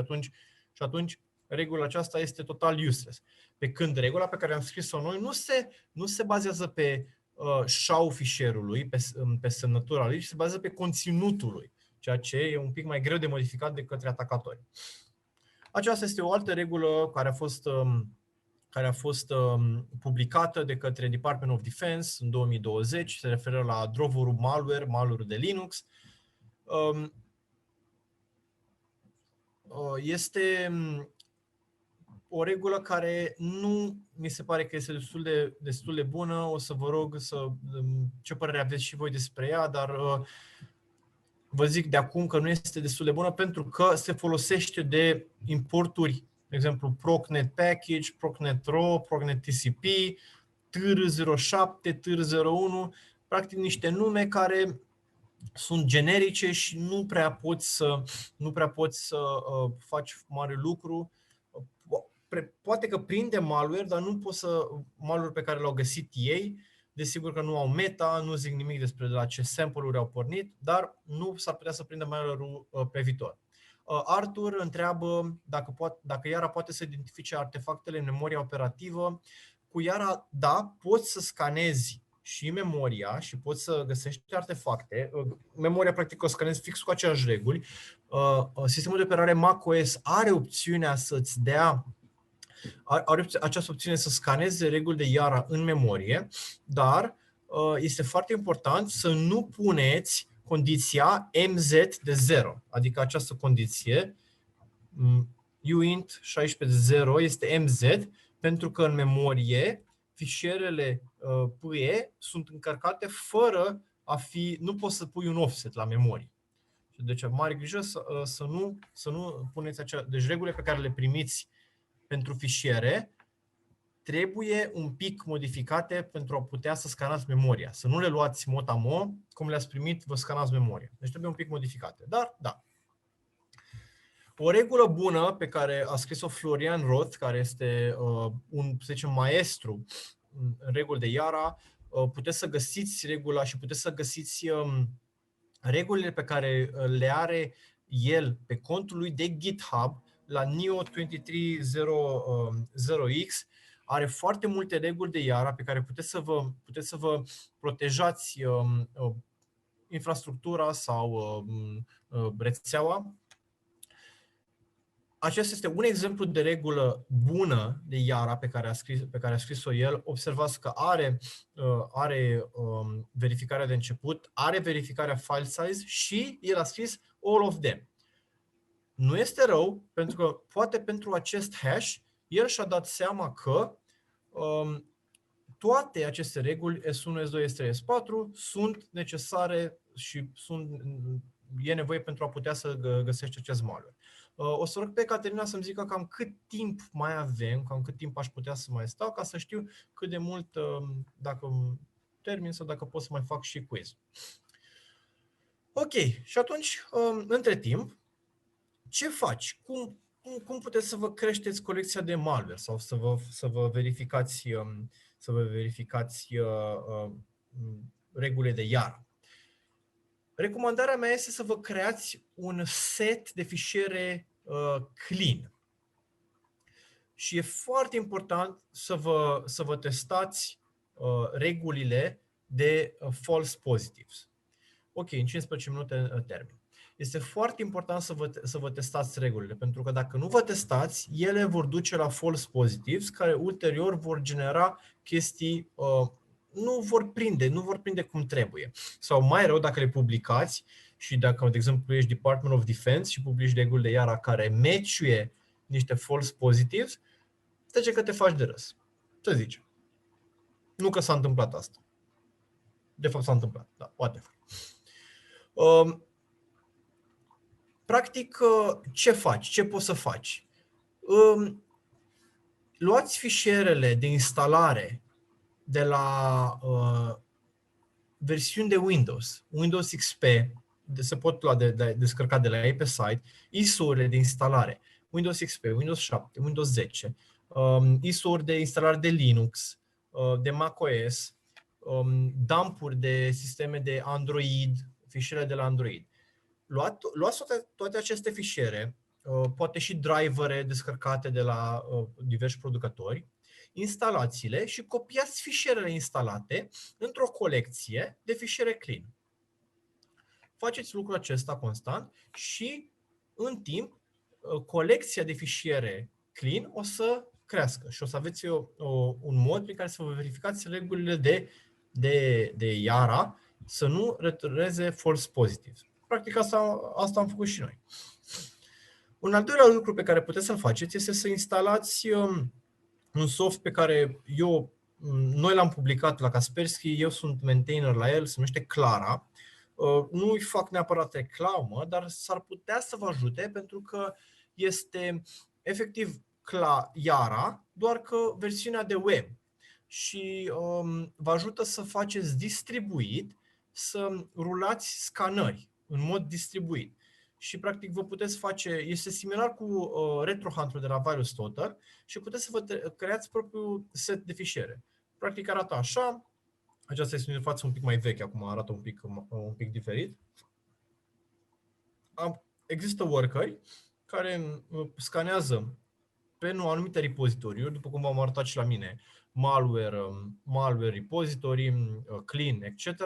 atunci regula aceasta este total useless. Pe când regula pe care am scris-o noi nu se bazează pe SHA-ul fișierului, pe semnătura lui, ci se bazează pe conținutul lui, ceea ce e un pic mai greu de modificat de către atacatori. Aceasta este o altă regulă care a fost publicată de către Department of Defense în 2020, se referă la drop-ul malware de Linux. Este o regulă care nu mi se pare că este destul de bună. O să vă rog ce părere aveți și voi despre ea, dar vă zic de acum că nu este destul de bună pentru că se folosește de importuri, de exemplu Procnet Package, Procnet RAW, Procnet TCP, TR07, TR01, practic niște nume care sunt generice și nu prea poți să faci mare lucru. Poate că prinde malware, dar nu poți malware pe care l-au găsit ei. Desigur că nu au meta, nu zic nimic despre de la ce sample-uri au pornit, dar nu s-ar putea să prindă malware-ul pe viitor. Arthur întreabă dacă Yara poate să identifice artefactele în memoria operativă. Cu Yara, da, poți să scanezi și memoria și poți să găsești artefacte. Memoria, practic, o scanezi fix cu aceleași reguli. Sistemul de operare macOS are opțiunea să-ți dea această opțiune să scaneze reguli de Yara în memorie, dar este foarte important să nu puneți condiția MZ de 0, adică această condiție uint 16.0 este MZ, pentru că în memorie fișierele PE sunt încărcate fără nu poți să pui un offset la memorie. Deci mare grijă să nu puneți deci regulile pe care le primiți pentru fișiere trebuie un pic modificate pentru a putea să scanați memoria. Să nu le luați mot-a-mo, cum le-ați primit, vă scanați memoria. Deci trebuie un pic modificate. Dar, da. O regulă bună pe care a scris-o Florian Roth, care este să zicem, maestru în reguli de Yara, puteți să găsiți regula și puteți să găsiți regulile pe care le are el pe contul lui de GitHub la Neo230X. Are foarte multe reguli de Yara pe care puteți să vă protejați infrastructura sau rețeaua. Acesta este un exemplu de regulă bună de Yara pe care a scris-o el. Observați că are verificarea de început, are verificarea file size și el a scris all of them. Nu este rău, pentru că poate pentru acest hash el și-a dat seama că toate aceste reguli S1, S2, S3, S4 sunt necesare și e nevoie pentru a putea să găsești acest malware. O să rog pe Caterina să-mi zică cam cât timp mai avem, cam cât timp aș putea să mai stau, ca să știu cât de mult, dacă termin sau dacă pot să mai fac și quiz. Ok, și atunci, între timp, ce faci? Cum puteți să vă creșteți colecția de malware sau să vă verificați regulile de Yara? Recomandarea mea este să vă creați un set de fișiere clean. Și e foarte important să vă testați regulile de false positives. Ok, în 15 minute termin. Este foarte important să vă testați regulile, pentru că dacă nu vă testați, ele vor duce la false positives, care ulterior vor genera chestii, nu vor prinde cum trebuie. Sau mai rău, dacă le publicați și dacă, de exemplu, ești Department of Defense și publici reguli de Yara care match-uie niște false positives, zice că te faci de râs. Să zicem. Nu că s-a întâmplat asta. De fapt s-a întâmplat, da, whatever. Practic, ce faci? Ce poți să faci? Luați fișierele de instalare de la versiuni de Windows, Windows XP, se pot lua descărcat de la ei pe site, ISO-urile de instalare, Windows XP, Windows 7, Windows 10, ISO-uri de instalare de Linux, de macOS, dumpuri de sisteme de Android, fișiere de la Android. Luați toate aceste fișiere, poate și drivere descărcate de la diversi producători, instalați-le și copiați fișierele instalate într-o colecție de fișiere clean. Faceți lucrul acesta constant și în timp colecția de fișiere clean o să crească și o să aveți un mod prin care să vă verificați regulile de Yara să nu returneze false positive. Practic asta am făcut și noi. Un al doilea lucru pe care puteți să-l faceți este să instalați un soft pe care noi l-am publicat la Kaspersky, eu sunt maintainer la el, se numește Clara. Nu îi fac neapărat reclamă, dar s-ar putea să vă ajute pentru că este efectiv Yara, doar că versiunea de web. Și vă ajută să faceți distribuit, să rulați scanări în mod distribuit. Și practic vă puteți face, este similar cu RetroHunt-ul de la VirusTotal și puteți să vă creați propriul set de fișiere. Practic arată așa, aceasta este o interfață un pic mai veche, acum arată un pic diferit. Există workeri care scanează pe anumite repozitoriuri, după cum v-am arătat și la mine, malware repository, clean, etc.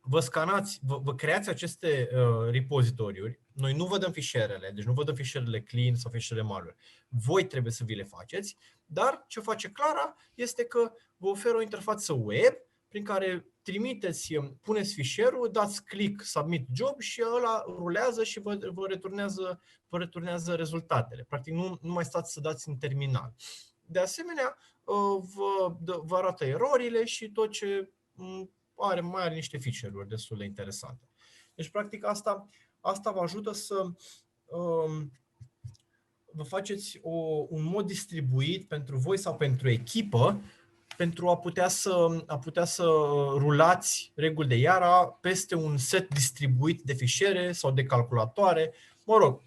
Vă scanați, vă creați aceste repozitoriuri. Noi nu vă dăm fișierele, deci nu vă dăm fișierele clean sau fișierele malware. Voi trebuie să vi le faceți, dar ce face Clara este că vă oferă o interfață web prin care puneți fișierul, dați click submit job și ăla rulează și vă returnează rezultatele. Practic nu mai stați să dați în terminal. De asemenea, vă arată erorile și tot ce mai are niște feature-uri destul de interesante. Deci, practic, asta vă ajută să vă faceți un mod distribuit pentru voi sau pentru echipă, pentru a putea să rulați reguli de Yara peste un set distribuit de fișiere sau de calculatoare. Mă rog,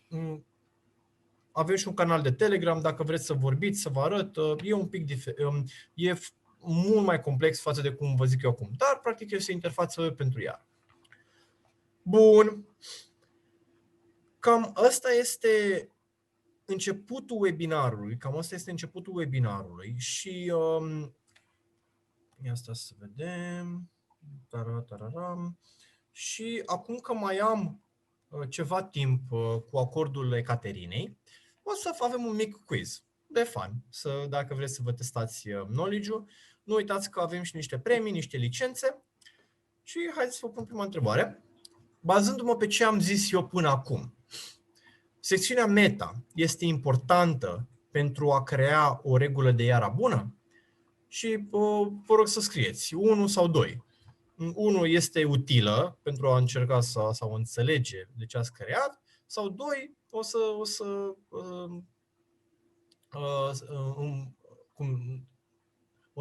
avem și un canal de Telegram, dacă vreți să vorbiți, să vă arăt. E un pic e mult mai complex față de cum vă zic eu acum, dar practic este o interfață pentru Yara. Bun. Cam asta este începutul webinarului. Și ia stai să vedem. Și acum că mai am ceva timp cu acordul Ecaterinei, o să avem un mic quiz de fun. Dacă vreți să vă testați knowledge-ul, nu uitați că avem și niște premii, niște licențe. Și haideți să vă pun prima întrebare. Bazându-mă pe ce am zis eu până acum, secțiunea meta este importantă pentru a crea o regulă de Yara bună? Și vă rog să scrieți 1 sau 2. 1 este utilă pentru a încerca să înțelege de ce ați creat, sau 2 o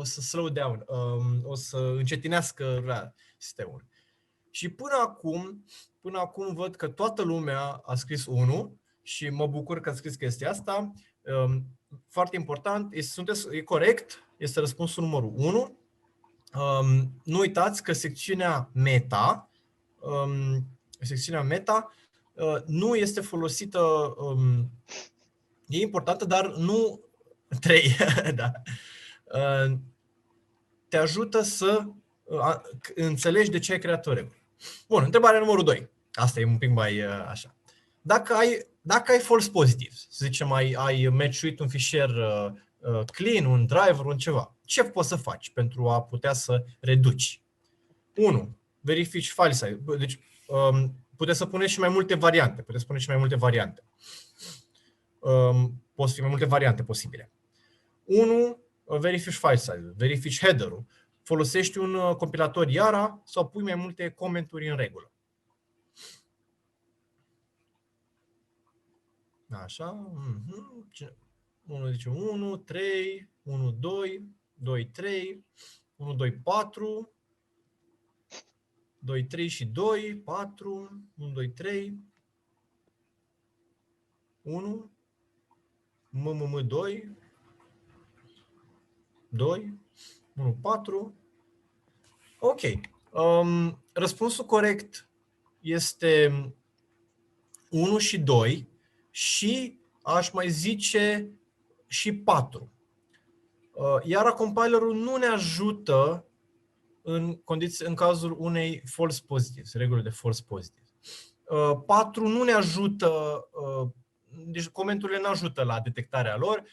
să slow down, o să încetinească sistemul. Și până acum văd că toată lumea a scris 1 și mă bucur că a scris chestia asta. Foarte important, e corect, este răspunsul numărul 1. Nu uitați că secțiunea meta nu este folosită, e importantă, dar nu 3, da. Te ajută să înțelegi de ce ai creat o regulă. Bun, întrebarea numărul 2. Asta e un pic mai așa. Dacă ai false positive, să zicem ai match-uit un fișier clean, un driver, un ceva, ce poți să faci pentru a putea să reduci? 1. Verifici file size. Deci puteți să puneți și mai multe variante. Pot fi mai multe variante posibile. 1. verifici file size, verifici header-ul, folosești un compilator Yara sau pui mai multe comenturi în regulă. Așa. Unul zice 1, 3, 1, 2, 2, 3, 1, 2, 4, 2, 3 și 2, 4, 1, 2, 3, 1, MMM 2, 2, 1, 4. Ok. Răspunsul corect este 1 și 2 și aș mai zice și 4. Iar compilerul nu ne ajută în cazul unei false positives, regulile de false positive. 4 nu ne ajută, deci comenturile nu ajută la detectarea lor.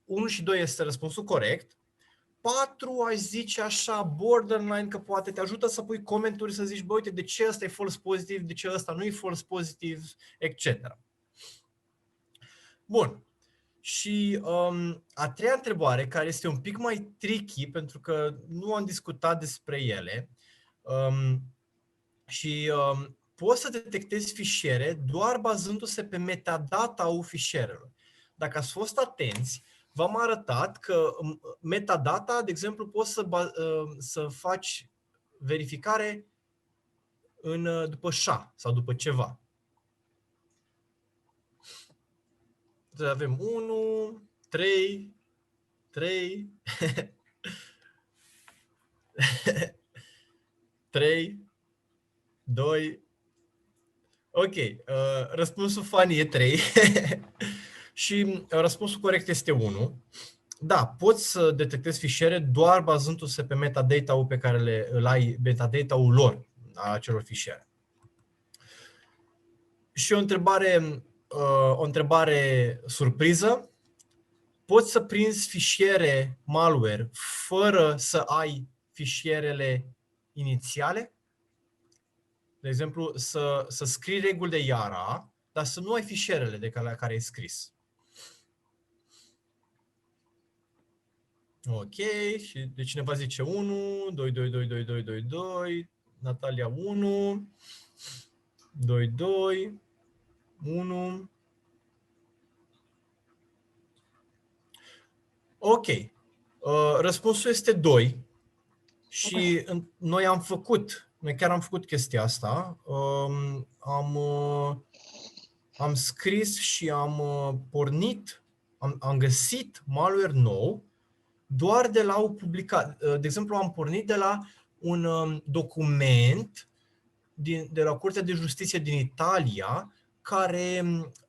1 și 2 este răspunsul corect. 4 aș zice așa, borderline, că poate te ajută să pui comenturi, să zici, bă, uite, de ce ăsta e false positive, de ce ăsta nu e false positive, etc. Bun. Și a treia întrebare, care este un pic mai tricky, pentru că nu am discutat despre ele, poți să detectezi fișiere doar bazându-se pe metadata-ul fișierelor. Dacă ați fost atenți, v-am arătat că metadata, de exemplu, poți să faci verificare după SHA sau după ceva. Avem 1, 3, 3, 3, 2. Ok, răspunsul funny e 3 și răspunsul corect este 1. Da, poți să detectezi fișiere doar bazându-se pe metadata-ul pe care îl ai, metadata-ul lor, a acelor fișiere. Și o întrebare surpriză. Poți să prinzi fișiere malware fără să ai fișierele inițiale? De exemplu, să scrii reguli de Yara, dar să nu ai fișierele de la care ai scris. Ok, și de cineva zice 1, 2, 2, 2, 2, 2, 2, 2, Natalia 1, 2, 2, 1. Ok, răspunsul este 2 și noi chiar am făcut chestia asta. Am scris și am pornit, am găsit malware nou doar de la o publicație. De exemplu, am pornit de la un document de la Curtea de Justiție din Italia, care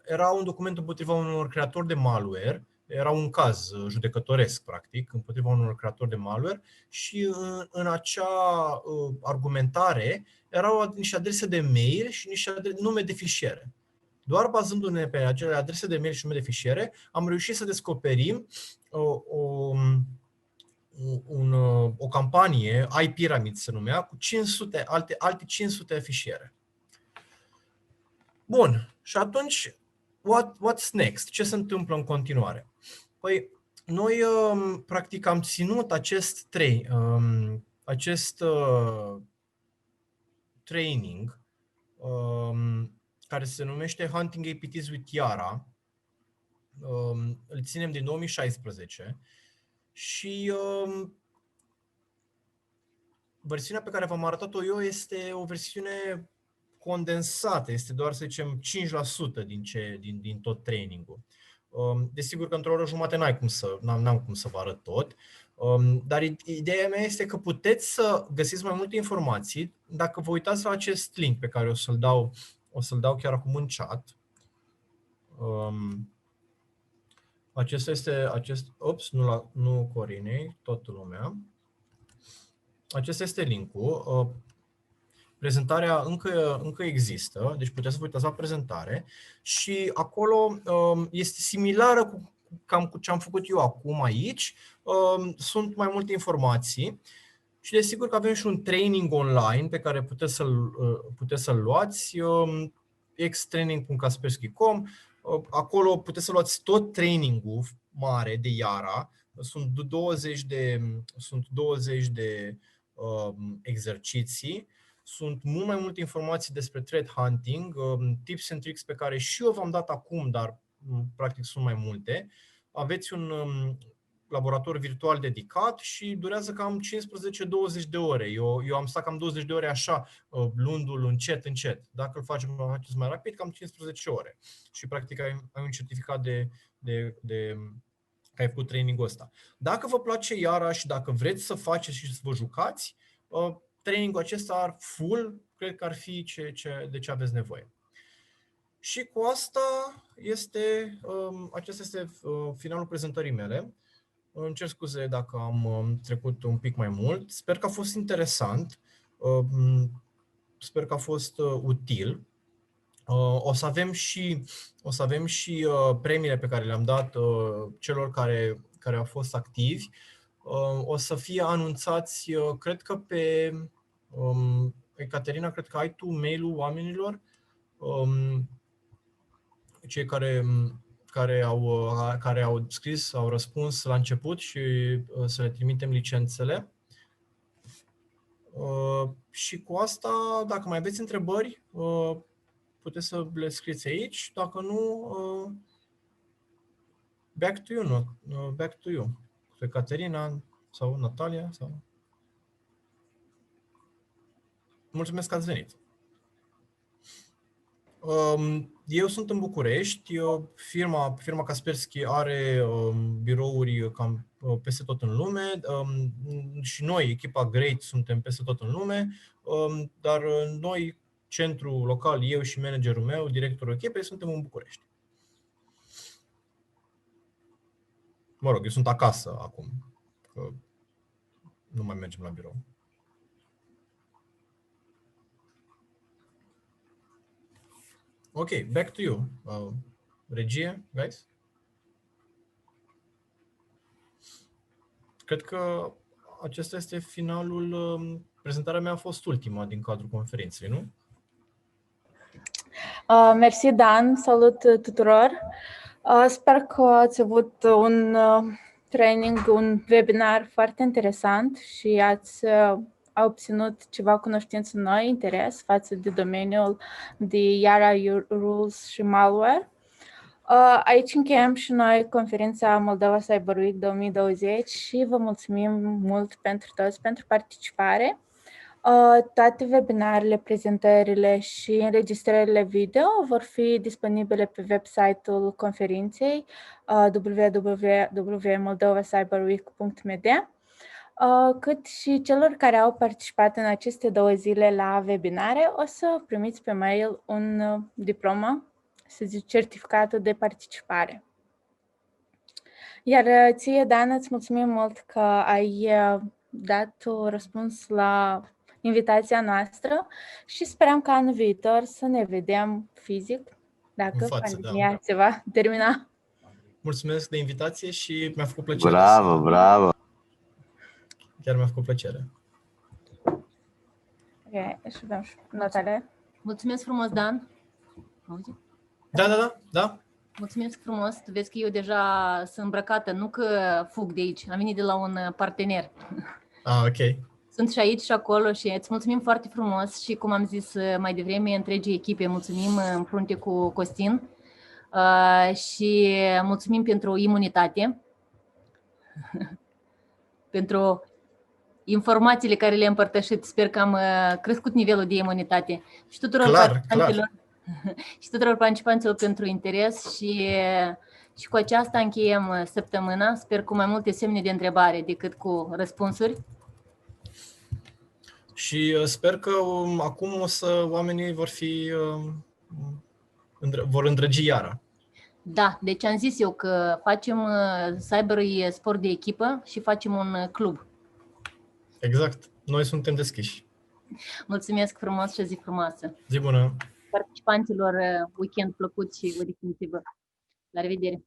era un document împotriva unor creatori de malware. Era un caz judecătoresc, practic, împotriva unor creatori de malware și în acea argumentare erau niște adrese de mail și niște nume de fișiere. Doar bazându-ne pe acele adrese de mail și nume de fișiere, am reușit să descoperim o campanie, iPyramid se numea, cu 500, alte 500 fișiere. Bun, și atunci, what's next? Ce se întâmplă în continuare? Păi, noi practic am ținut acest training care se numește Hunting APTs with Yara. Îl ținem din 2016 și versiunea pe care v-am arătat-o eu este o versiune condensată, este doar, să zicem, 5% din tot trainingul. Desigur că într-o oră jumate n-am cum să vă arăt tot, dar ideea mea este că puteți să găsiți mai multe informații dacă vă uitați la acest link pe care o să-l dau chiar acum în chat. Acesta este nu Corinei, toată lumea. Acesta este linkul. Prezentarea încă există, deci puteți să vă uitați la prezentare și acolo este similară cu ce am făcut eu acum aici. Sunt mai multe informații și desigur că avem și un training online pe care puteți să-l luați, xtraining.kaspersky.com. Acolo puteți să luați tot trainingul mare de iara. Sunt 20 de exerciții. Sunt mult mai multe informații despre threat hunting, tips and tricks pe care și eu v-am dat acum, dar practic sunt mai multe. Aveți un laborator virtual dedicat și durează cam 15-20 de ore. Eu am stat cam 20 de ore așa, luându-l încet. Dacă îl faceți mai rapid, cam 15 ore. Și practic ai un certificat că ai făcut training-ul ăsta. Dacă vă place iara și dacă vreți să faceți și să vă jucați, trainingul acesta full, cred că ar fi de ce aveți nevoie. Și cu asta acesta este finalul prezentării mele. Îmi cer scuze dacă am trecut un pic mai mult. Sper că a fost interesant. Sper că a fost util. O să avem și premiile pe care le-am dat celor care au fost activi. O să fie anunțați, cred că pe Ecaterina, cred că ai tu mail-ul oamenilor, cei care au scris, au răspuns la început și să le trimitem licențele. Și cu asta, dacă mai aveți întrebări, puteți să le scrieți aici. Dacă nu, back to you. Pe Caterina sau Natalia. Mulțumesc că ați venit. Eu sunt în București. Firma Kaspersky are birouri cam peste tot în lume și noi, echipa Great, suntem peste tot în lume, dar noi, centrul local, eu și managerul meu, directorul echipei, suntem în București. Mă rog, eu sunt acasă acum, că nu mai mergem la birou. Ok, back to you. Regie, guys? Cred că acesta este finalul. Prezentarea mea a fost ultima din cadrul conferinței, nu? Mersi, Dan. Salut tuturor. Sper că ați avut un training, un webinar foarte interesant și ați obținut ceva cunoștințe noi, interes față de domeniul de Yara Rules și malware. Aici încheiem și noi conferința Moldova Cyber Week 2020 și vă mulțumim mult pentru toți pentru participare. Toate webinarele, prezentările și înregistrările video vor fi disponibile pe website-ul conferinței www.moldovacyberweek.md, cât și celor care au participat în aceste 2 zile la webinare o să primiți pe mail un diplomă, să zic, certificatul de participare. Iar ție, Dan, îți mulțumim mult că ai dat un răspuns la invitația noastră și sperăm ca anul viitor să ne vedem fizic, dacă pandemia se va termina. Mulțumesc de invitație și mi-a făcut plăcere. Bravo! Chiar mi-a făcut plăcere. Ok, și avem și Natalia. Mulțumesc frumos, Dan. Auzi? Da. Mulțumesc frumos. Tu vezi că eu deja sunt îmbrăcată, nu că fug de aici. Am venit de la un partener. Ok. Sunt și aici și acolo și îți mulțumim foarte frumos și, cum am zis mai devreme, întregii echipe, mulțumim în frunte cu Costin și mulțumim pentru imunitate, pentru informațiile care le-am împărtășit. Sper că am crescut nivelul de imunitate și tuturor participanților. Și tuturor participanților pentru interes și cu aceasta încheiem săptămâna. Sper cu mai multe semne de întrebare decât cu răspunsuri. Și sper că acum oamenii vor îndrăgi iara. Da, deci am zis eu că facem cyber sport de echipă și facem un club. Exact. Noi suntem deschiși. Mulțumesc frumos și zi frumoasă. Zi bună! Participanților, weekend plăcut și odihniți-vă. La revedere!